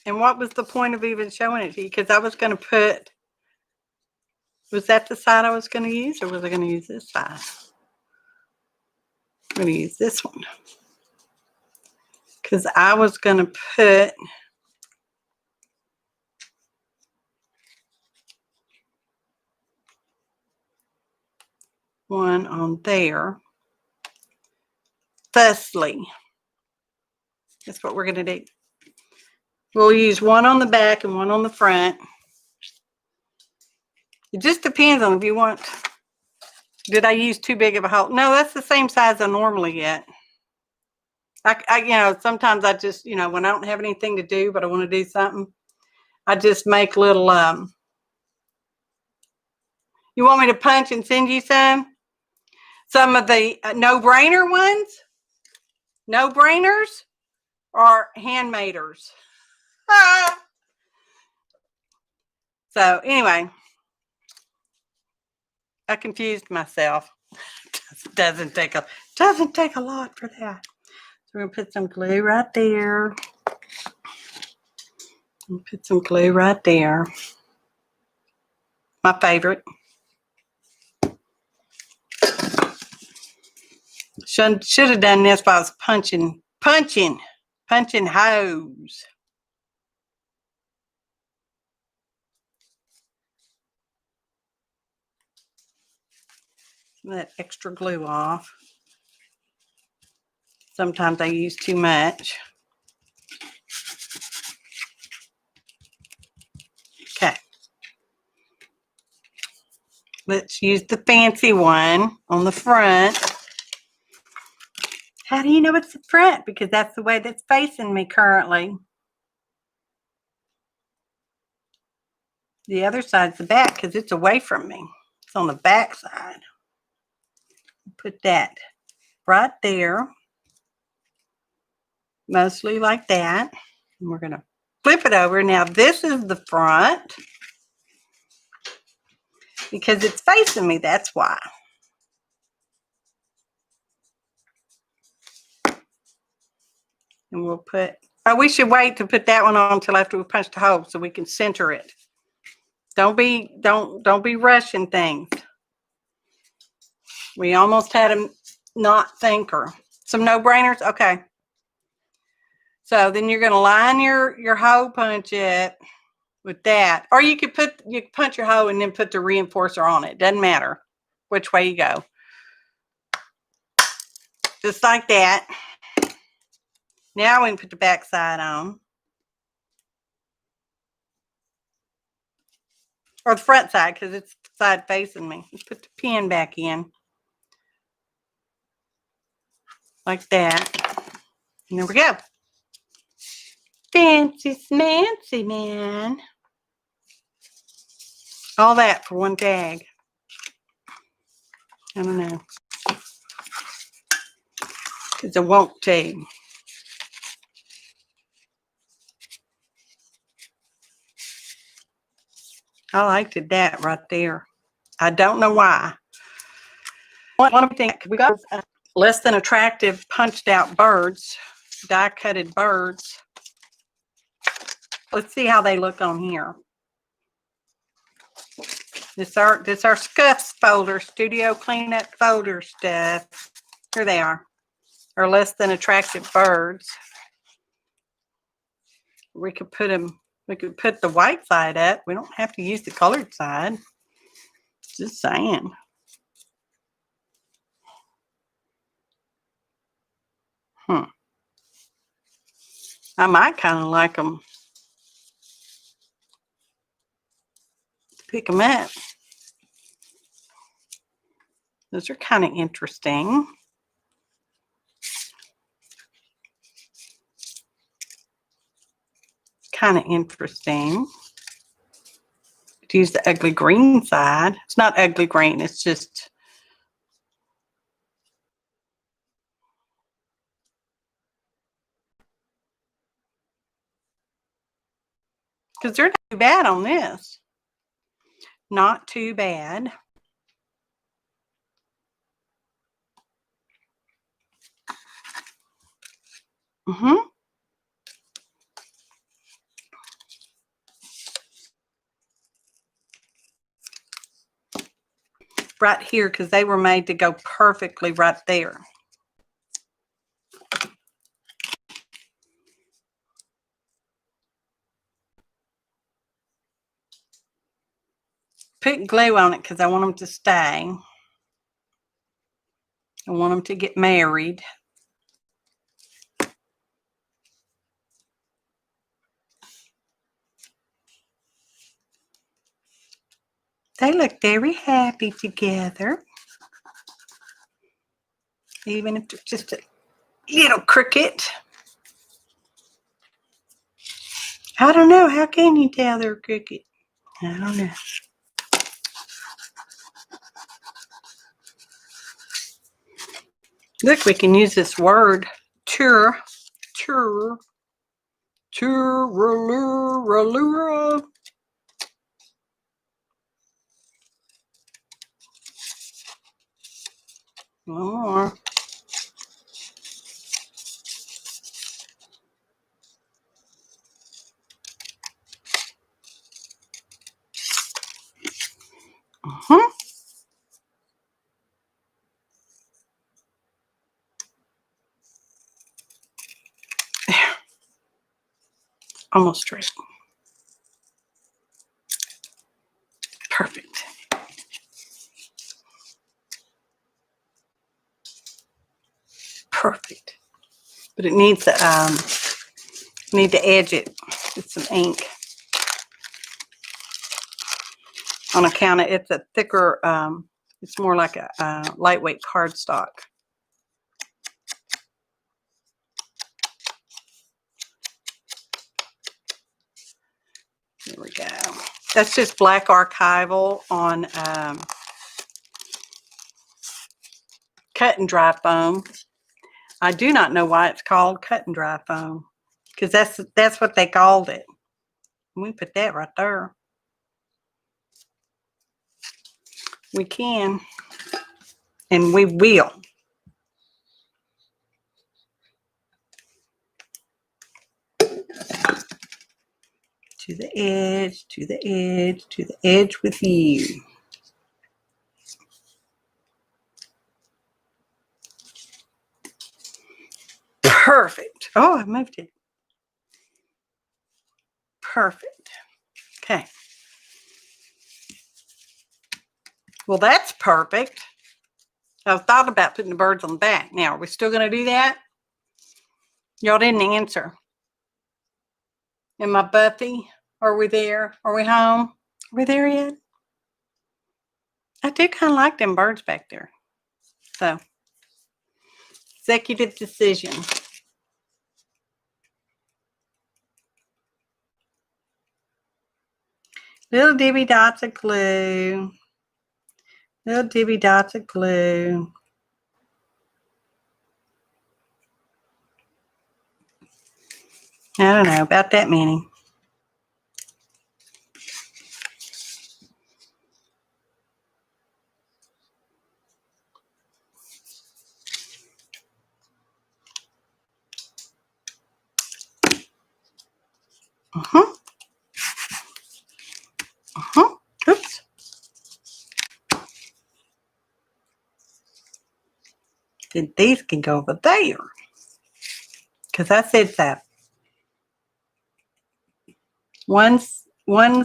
A: And what was the point of even showing it to you? Because I was going to put, was that the side I was going to use, or was I going to use this side? I'm going to use this one. Because I was going to put one on there. Thusly. That's what we're going to do. We'll use one on the back and one on the front. It just depends on if you want. Did I use too big of a hole? No, that's the same size I normally get. You know, sometimes I just, you know, when I don't have anything to do, but I want to do something, I just make little, you want me to punch and send you some? Some of the no-brainer ones? No-brainers or handmaders? So anyway, I confused myself. Doesn't take a lot for that. So we're gonna put some glue right there. And put some glue right there. My favorite. Should have done this while I was punching holes. That extra glue off. Sometimes I use too much. Okay. Let's use the fancy one on the front. How do you know it's the front? Because that's the way that's facing me currently. The other side's the back because it's away from me. It's on the back side. Put that right there. Mostly like that. And we're going to flip it over. Now this is the front. Because it's facing me, that's why. And we'll put, oh, we should wait to put that one on until after we punch the hole so we can center it. Don't be rushing things. We almost had a not thinker. Some no-brainers? Okay. So then you're going to line your hole punch it with that. Or you could punch your hole and then put the reinforcer on it. Doesn't matter which way you go. Just like that. Now we can put the back side on. Or the front side because it's the side facing me. Let's put the pin back in. Like that. And there we go. Fancy smancy, man. All that for one tag. I don't know. Because I won't tag. I liked it that right there. I don't know why. One thing we got less than attractive punched out birds, die cutted birds. Let's see how they look on here. This our scuffs folder, studio cleanup folder stuff. Here they are. Or less than attractive birds. We could put them. We could put the white side up. We don't have to use the colored side. Just saying. I might kind of like them. Pick them up. Those are kind of interesting. Kind of interesting. To use the ugly green side. It's not ugly green. It's just. Because they're not too bad on this. Not too bad. Right here because they were made to go perfectly right there. Put glue on it because I want them to stay. I want them to get married. They look very happy together. Even if they're just Little cricket. I don't know. How can you tell they're a cricket? I don't know. Look, we can use this word, tur, tur, turalura. One more. There. Almost straight. Perfect. Perfect. But it needs to need to edge it with some ink on account of it's a thicker. It's more like a lightweight cardstock. There we go. That's just black archival on cut and dry foam. I do not know why it's called cut and dry foam, because that's what they called it. We put that right there. We can, and we will. To the edge, to the edge, to the edge with you. Perfect. Oh, I moved it. Perfect. Okay. Well, that's perfect. I've thought about putting the birds on the back. Now, are we still going to do that? Y'all didn't answer. Am I Buffy? Are we there? Are we home? Are we there yet? I do kind of like them birds back there. So, executive decision. Little dibby dots of glue. Little dibby dots of glue. I don't know, about that many. Oops. Then these can go over there. Because I said that. One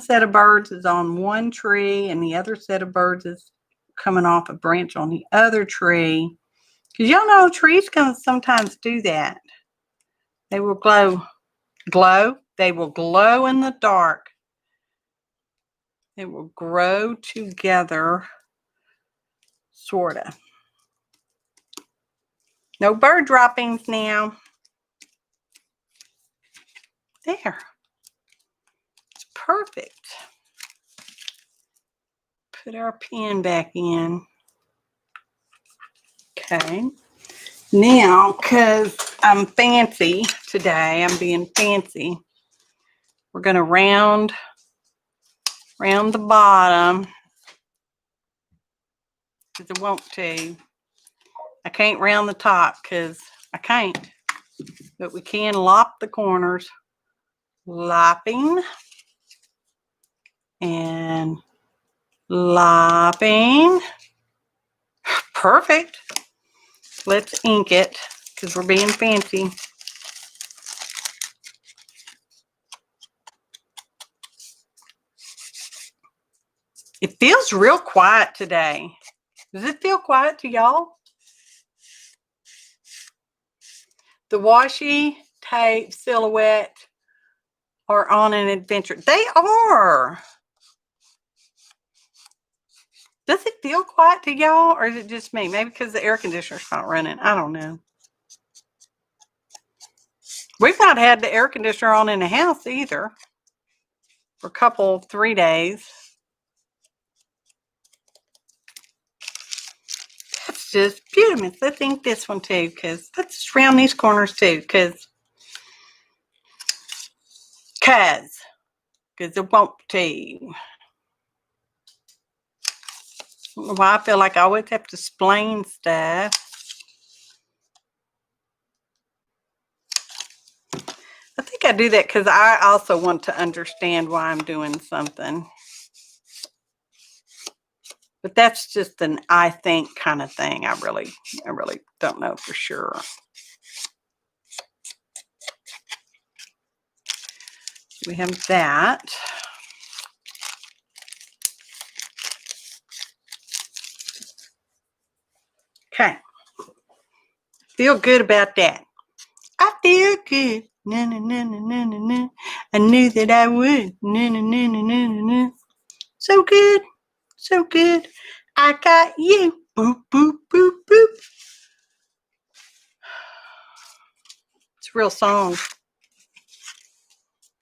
A: set of birds is on one tree, and the other set of birds is coming off a branch on the other tree. Because y'all know trees can sometimes do that. They will glow. They will glow in the dark. They will grow together, sort of. No bird droppings now. There. It's perfect. Put our pen back in. Okay. Now, because I'm fancy today, I'm being fancy, we're going to round the bottom, because I want to. I can't round the top because I can't, but we can lop the corners. Lopping and lopping. Perfect. Let's ink it because we're being fancy. It feels real quiet today. Does it feel quiet to y'all? The washi tape silhouette are on an adventure. They are. Does it feel quiet to y'all, or is it just me? Maybe because the air conditioner's not running. I don't know. We've not had the air conditioner on in the house either for a couple, 3 days. That's just beautiful. I think this one too, because let's just round these corners too, because I want to. I don't know why I feel like I always have to explain stuff. I think I do that because I also want to understand why I'm doing something. But that's just an I think kind of thing. I really don't know for sure. We have that. Okay. Feel good about that. I feel good. Na, na, na, na, na, na, na. I knew that I would. Na, na, na, na, na, na, na. So good. So good. I got you. Boop, boop, boop, boop. It's a real song.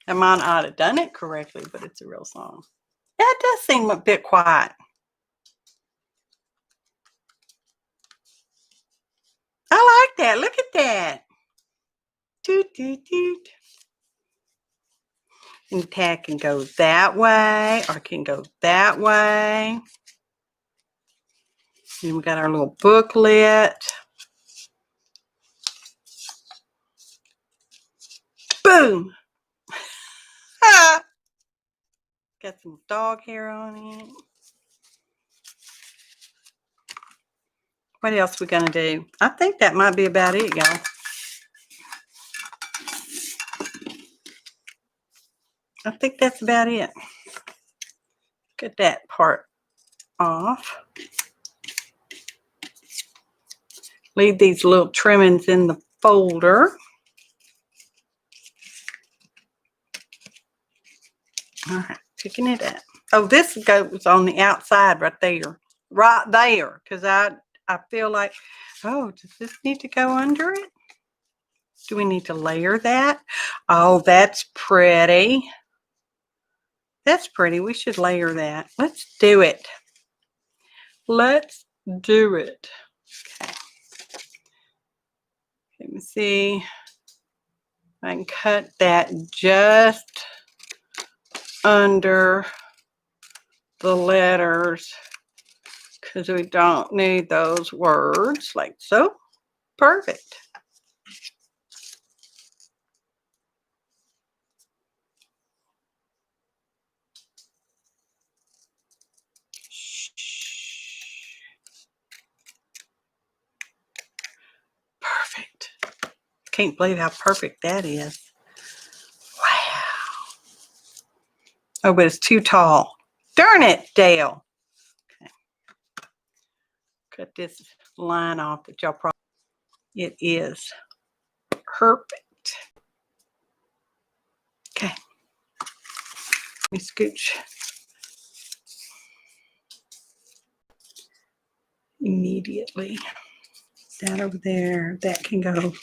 A: I might not have done it correctly, but it's a real song. Yeah, it does seem a bit quiet. I like that. Look at that. Toot, toot, toot. And the tag can go that way or it can go that way. And we got our little booklet. Boom. Ah. Got some dog hair on it. What else we gonna do? I think that might be about it, y'all. I think that's about it. Get that part off. Leave these little trimmings in the folder. All right, picking it up. Oh, this goes on the outside right there. Right there. Because I feel like, oh, does this need to go under it? Do we need to layer that? Oh, that's pretty. That's pretty. We should layer that. Let's do it. Let's do it. Okay. Let me see. I can cut that just under the letters because we don't need those words like so. Perfect. Perfect. Can't believe how perfect that is. Wow. Oh, but it's too tall. Darn it, Dale. Okay. Cut this line off that y'all probably. It is perfect. Okay. Let me scooch. Immediately. That over there. That can go. Okay.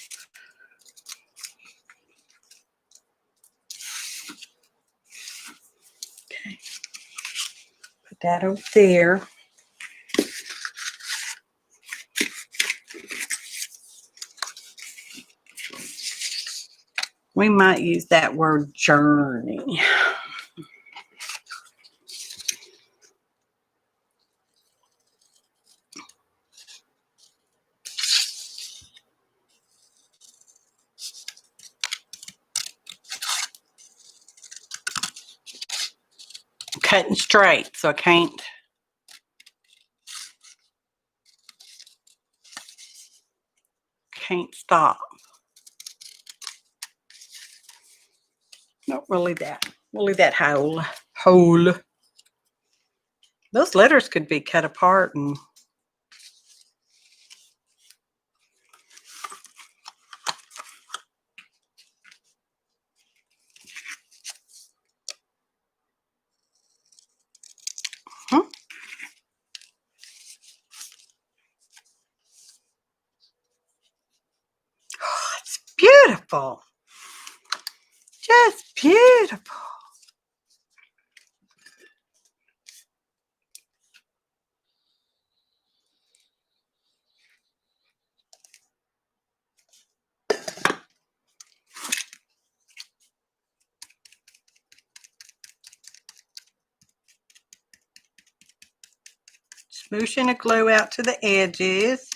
A: Put that over there. We might use that word journey. I'm cutting straight, so I can't stop. No, we'll leave that. We'll leave that hole. Those letters could be cut apart and it's beautiful. Just beautiful. Smooshing the glue out to the edges.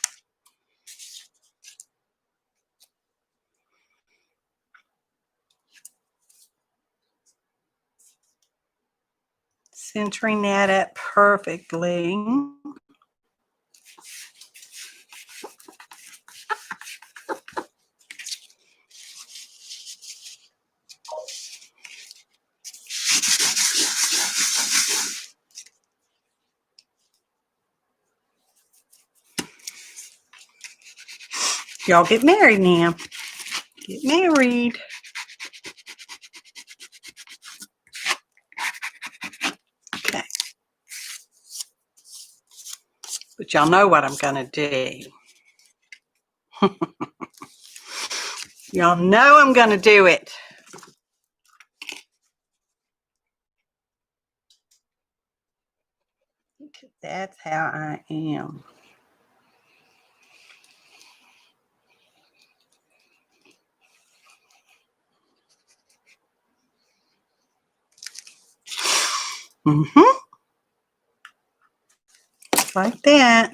A: Centering that up perfectly. Y'all get married now. Get married. Okay. But y'all know what I'm going to do. Y'all know I'm going to do it. That's how I am. Like that.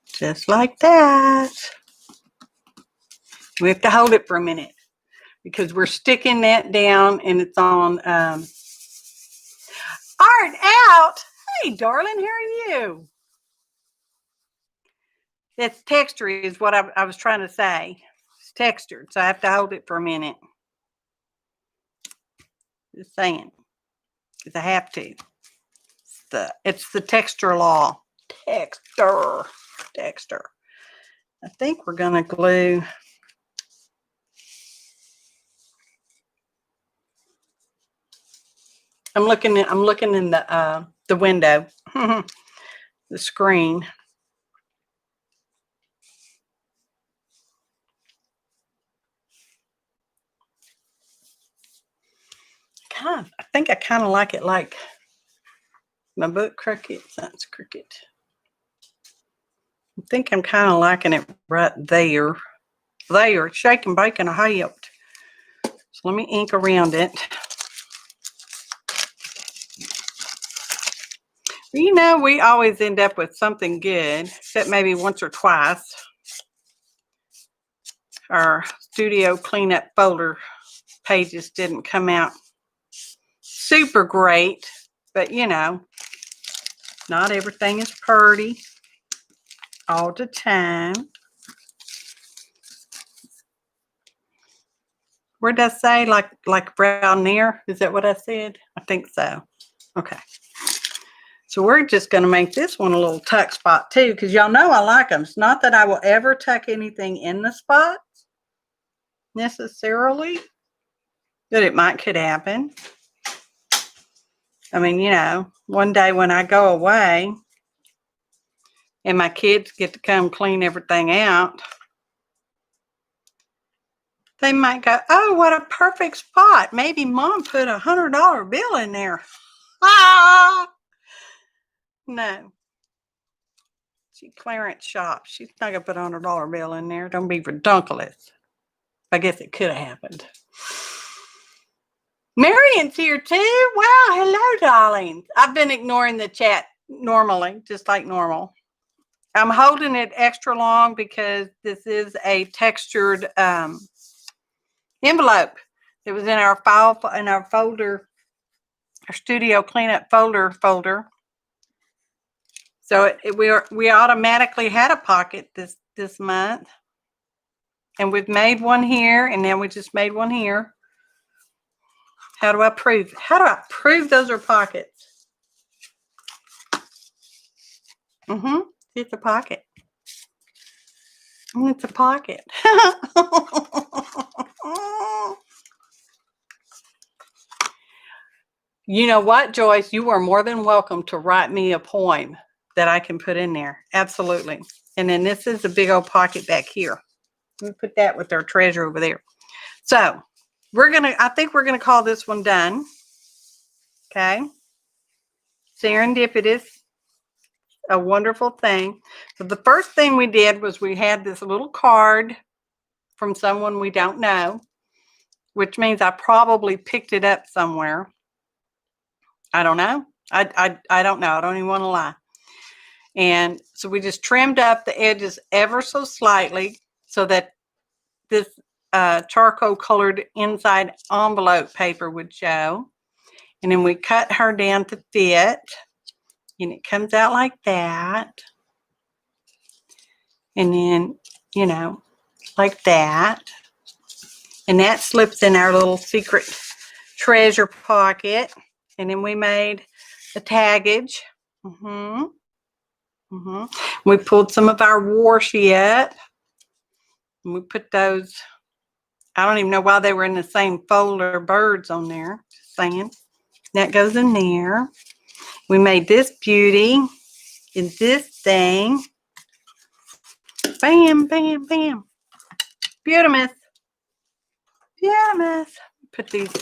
A: Just like that. We have to hold it for a minute because we're sticking that down and it's on art out. Hey, darling, how are you? It's texture is what I was trying to say. It's textured, so I have to hold it for a minute. Just saying, because I have to. It's the texture law. Texture. I think we're gonna glue. I'm looking in the window, the screen. I think I kind of like it like my book crooked. That's crooked. I think I'm kind of liking it right there. There, shake and bake and I helped. So let me ink around it. You know, we always end up with something good, except maybe once or twice. Our studio cleanup folder pages didn't come out super great, but you know, not everything is pretty all the time. Where did I say? Like around there? Is that what I said? I think so. Okay. So we're just going to make this one a little tuck spot too, because y'all know I like them. It's not that I will ever tuck anything in the spots necessarily, but it could happen. I mean, you know, one day when I go away and my kids get to come clean everything out, they might go, oh, what a perfect spot. Maybe Mom put a $100 bill in there. Ah! No. She clearance shop. She's not going to put a $100 bill in there. Don't be ridiculous. I guess it could have happened. Marion's here too. Wow. Hello, darlings. I've been ignoring the chat normally, just like normal. I'm holding it extra long because this is a textured envelope. It was in our folder, our studio cleanup folder. So we automatically had a pocket this month, and we've made one here, and then we just made one here. How do I prove? How do I prove those are pockets? It's a pocket. It's a pocket. You know what, Joyce? You are more than welcome to write me a poem that I can put in there. Absolutely. And then this is a big old pocket back here. Let me put that with our treasure over there. So I think we're gonna call this one done. Okay. Serendipitous, a wonderful thing. So the first thing we did was we had this little card from someone we don't know, which means I probably picked it up somewhere. I don't know. I don't know. I don't even want to lie. And so we just trimmed up the edges ever so slightly so that this charcoal colored inside envelope paper would show. And then we cut her down to fit. And it comes out like that. And then, you know, like that. And that slips in our little secret treasure pocket. And then we made the taggage. We pulled some of our washi up. And we put those, I don't even know why they were in the same folder, birds on there. Just saying. That goes in there. We made this beauty in this thing. Bam, bam, bam. Beautimous. Beautimous. Put these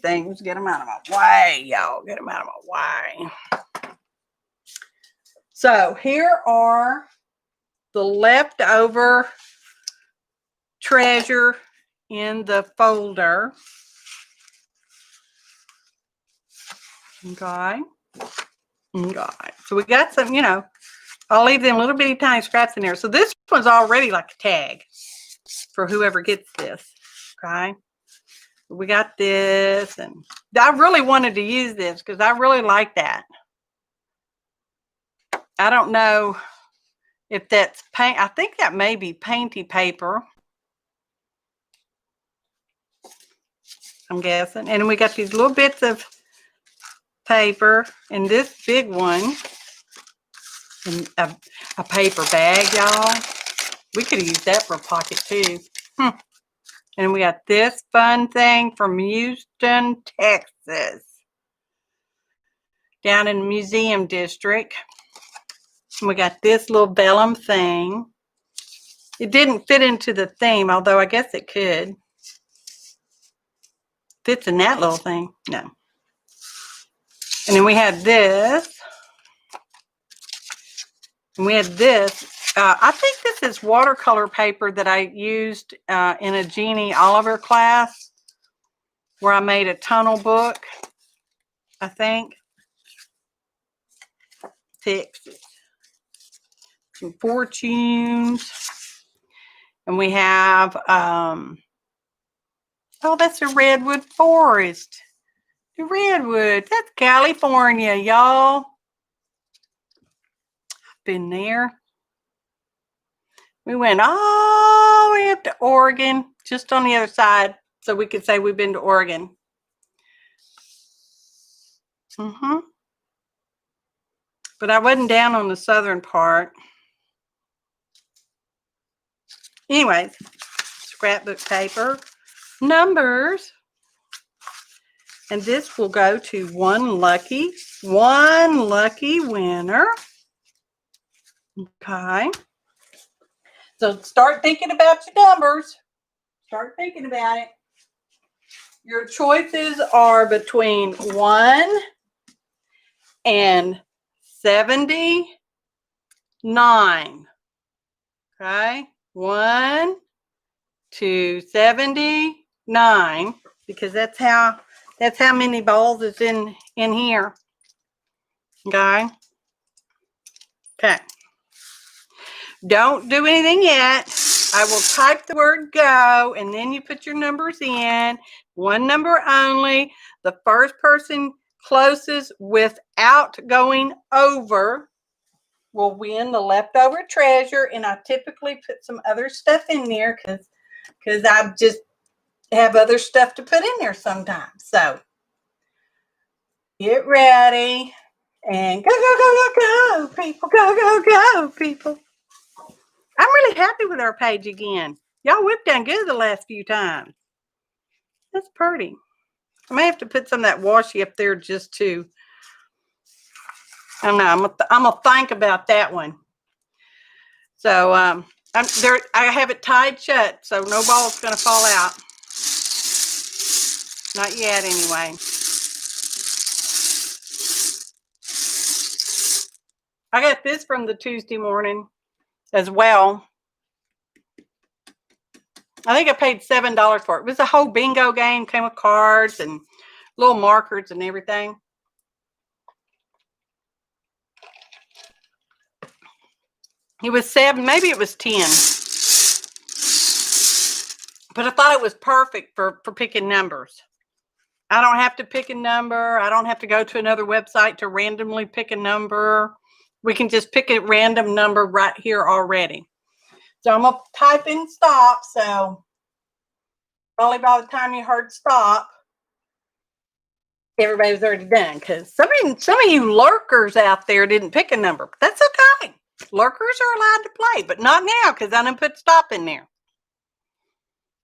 A: things, get them out of my way, y'all. Get them out of my way. So here are the leftover treasure in the folder. Okay. Okay. So we got some, you know, I'll leave them little bitty tiny scraps in there. So this one's already like a tag for whoever gets this. Okay. We got this, and I really wanted to use this because I really like that. I don't know if that's paint. I think that may be painty paper. I'm guessing. And we got these little bits of paper and this big one. And a paper bag, y'all. We could use that for a pocket too. And we got this fun thing from Houston, Texas. Down in the museum district. And we got this little vellum thing. It didn't fit into the theme, although I guess it could. Fits in that little thing. No. And then we had this. And we had this. I think this is watercolor paper that I used in a Jeannie Oliver class where I made a tunnel book, I think. Texas. Some fortunes. And we have, oh, that's a redwood forest. The redwoods. That's California, y'all. Been there. We went all the way up to Oregon, just on the other side, so we could say we've been to Oregon. But I wasn't down on the southern part. Anyways, scrapbook paper, numbers, and this will go to one lucky winner. Okay. So start thinking about your numbers. Start thinking about it. Your choices are between 1 and 79. Okay. 1 to 79, because that's how many balls is in here. Okay. Okay. Don't do anything yet. I will type the word go, and then you put your numbers in. One number only. The first person closest without going over will win the leftover treasure. And I typically put some other stuff in there because I just have other stuff to put in there sometimes. So get ready and go, go, go, go, go, people. Go, go, go, people. I'm really happy with our page again. Y'all, we've done good the last few times. That's pretty. I may have to put some of that washi up there just to, I don't know, I'm gonna think about that one. So I have it tied shut, so no ball's going to fall out. Not yet, anyway. I got this from the Tuesday morning as well. I think I paid $7 for it. It was a whole bingo game, came with cards and little markers and everything. It was 7, maybe it was 10. But I thought it was perfect for picking numbers. I don't have to pick a number. I don't have to go to another website to randomly pick a number. We can just pick a random number right here already. So I'm going to type in stop. So probably by the time you heard stop, everybody was already done. Because some of you lurkers out there didn't pick a number. But that's okay. Lurkers are allowed to play, but not now because I didn't put stop in there.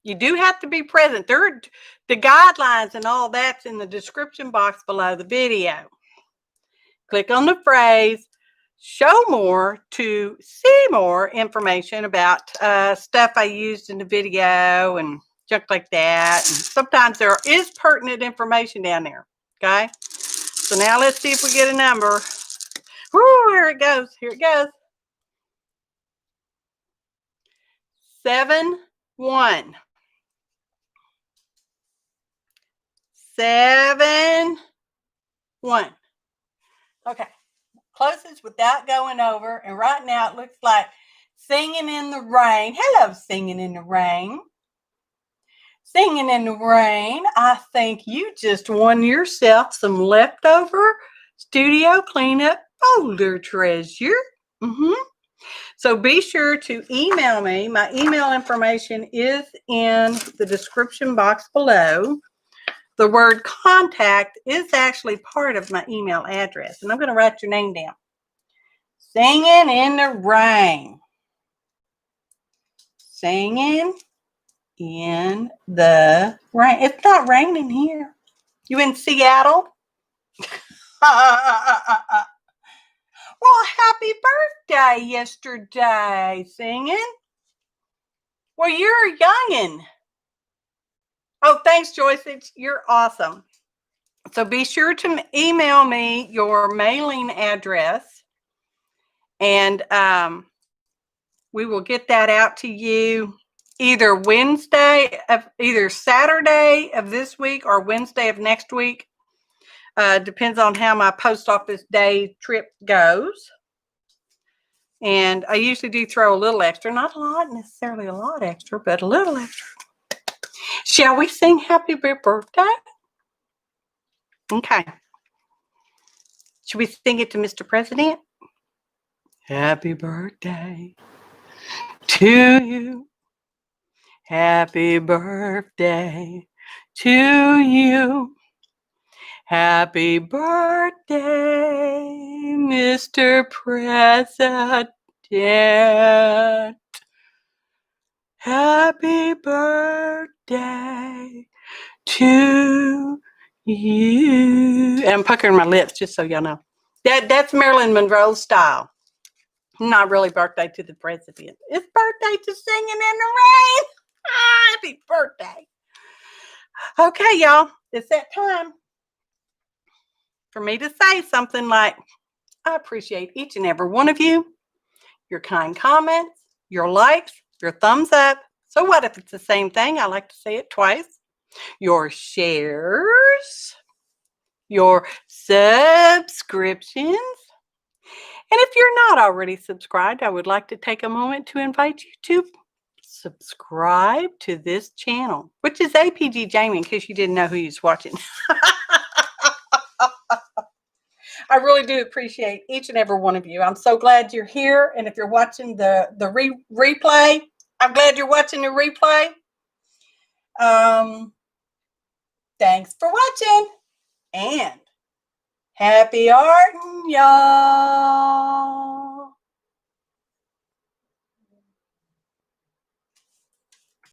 A: You do have to be present. The guidelines and all that's in the description box below the video. Click on the phrase show more to see more information about stuff I used in the video and junk like that. And sometimes there is pertinent information down there. Okay. So now let's see if we get a number. Woo, here it goes. Here it goes. 7, 1. 7, 1. Okay. Closest without going over. And right now it looks like Singing in the Rain. Hello, Singing in the Rain. Singing in the Rain. I think you just won yourself some leftover studio cleanup folder treasure. So be sure to email me. My email information is in the description box below. The word contact is actually part of my email address. And I'm going to write your name down. Singing in the Rain. Singing in the rain. It's not raining here. You in Seattle? Well, happy birthday yesterday, Singing. Well, you're a youngin'. Oh, thanks, Joyce. You're awesome. So be sure to email me your mailing address, and we will get that out to you either Saturday of this week or Wednesday of next week. Depends on how my post office day trip goes. And I usually do throw a little extra, not a lot, necessarily a lot extra, but a little extra. Shall we sing happy birthday? Okay. Should we sing it to Mr. President? Happy birthday to you. Happy birthday to you. Happy birthday, Mr. President. Happy birthday to you. And I'm puckering my lips just so y'all know. That's Marilyn Monroe's style. Not really birthday to the president. It's birthday to Singing in the Rain. Happy birthday. Okay, y'all. It's that time for me to say something like, I appreciate each and every one of you, your kind comments, your likes, your thumbs up. So what if it's the same thing? I like to say it twice. Your shares, your subscriptions. And if you're not already subscribed, I would like to take a moment to invite you to subscribe to this channel, which is APG Jamie, in case you didn't know who was watching. I really do appreciate each and every one of you. I'm so glad you're here. And if you're watching the replay, I'm glad you're watching the replay. Thanks for watching. And happy arting, y'all.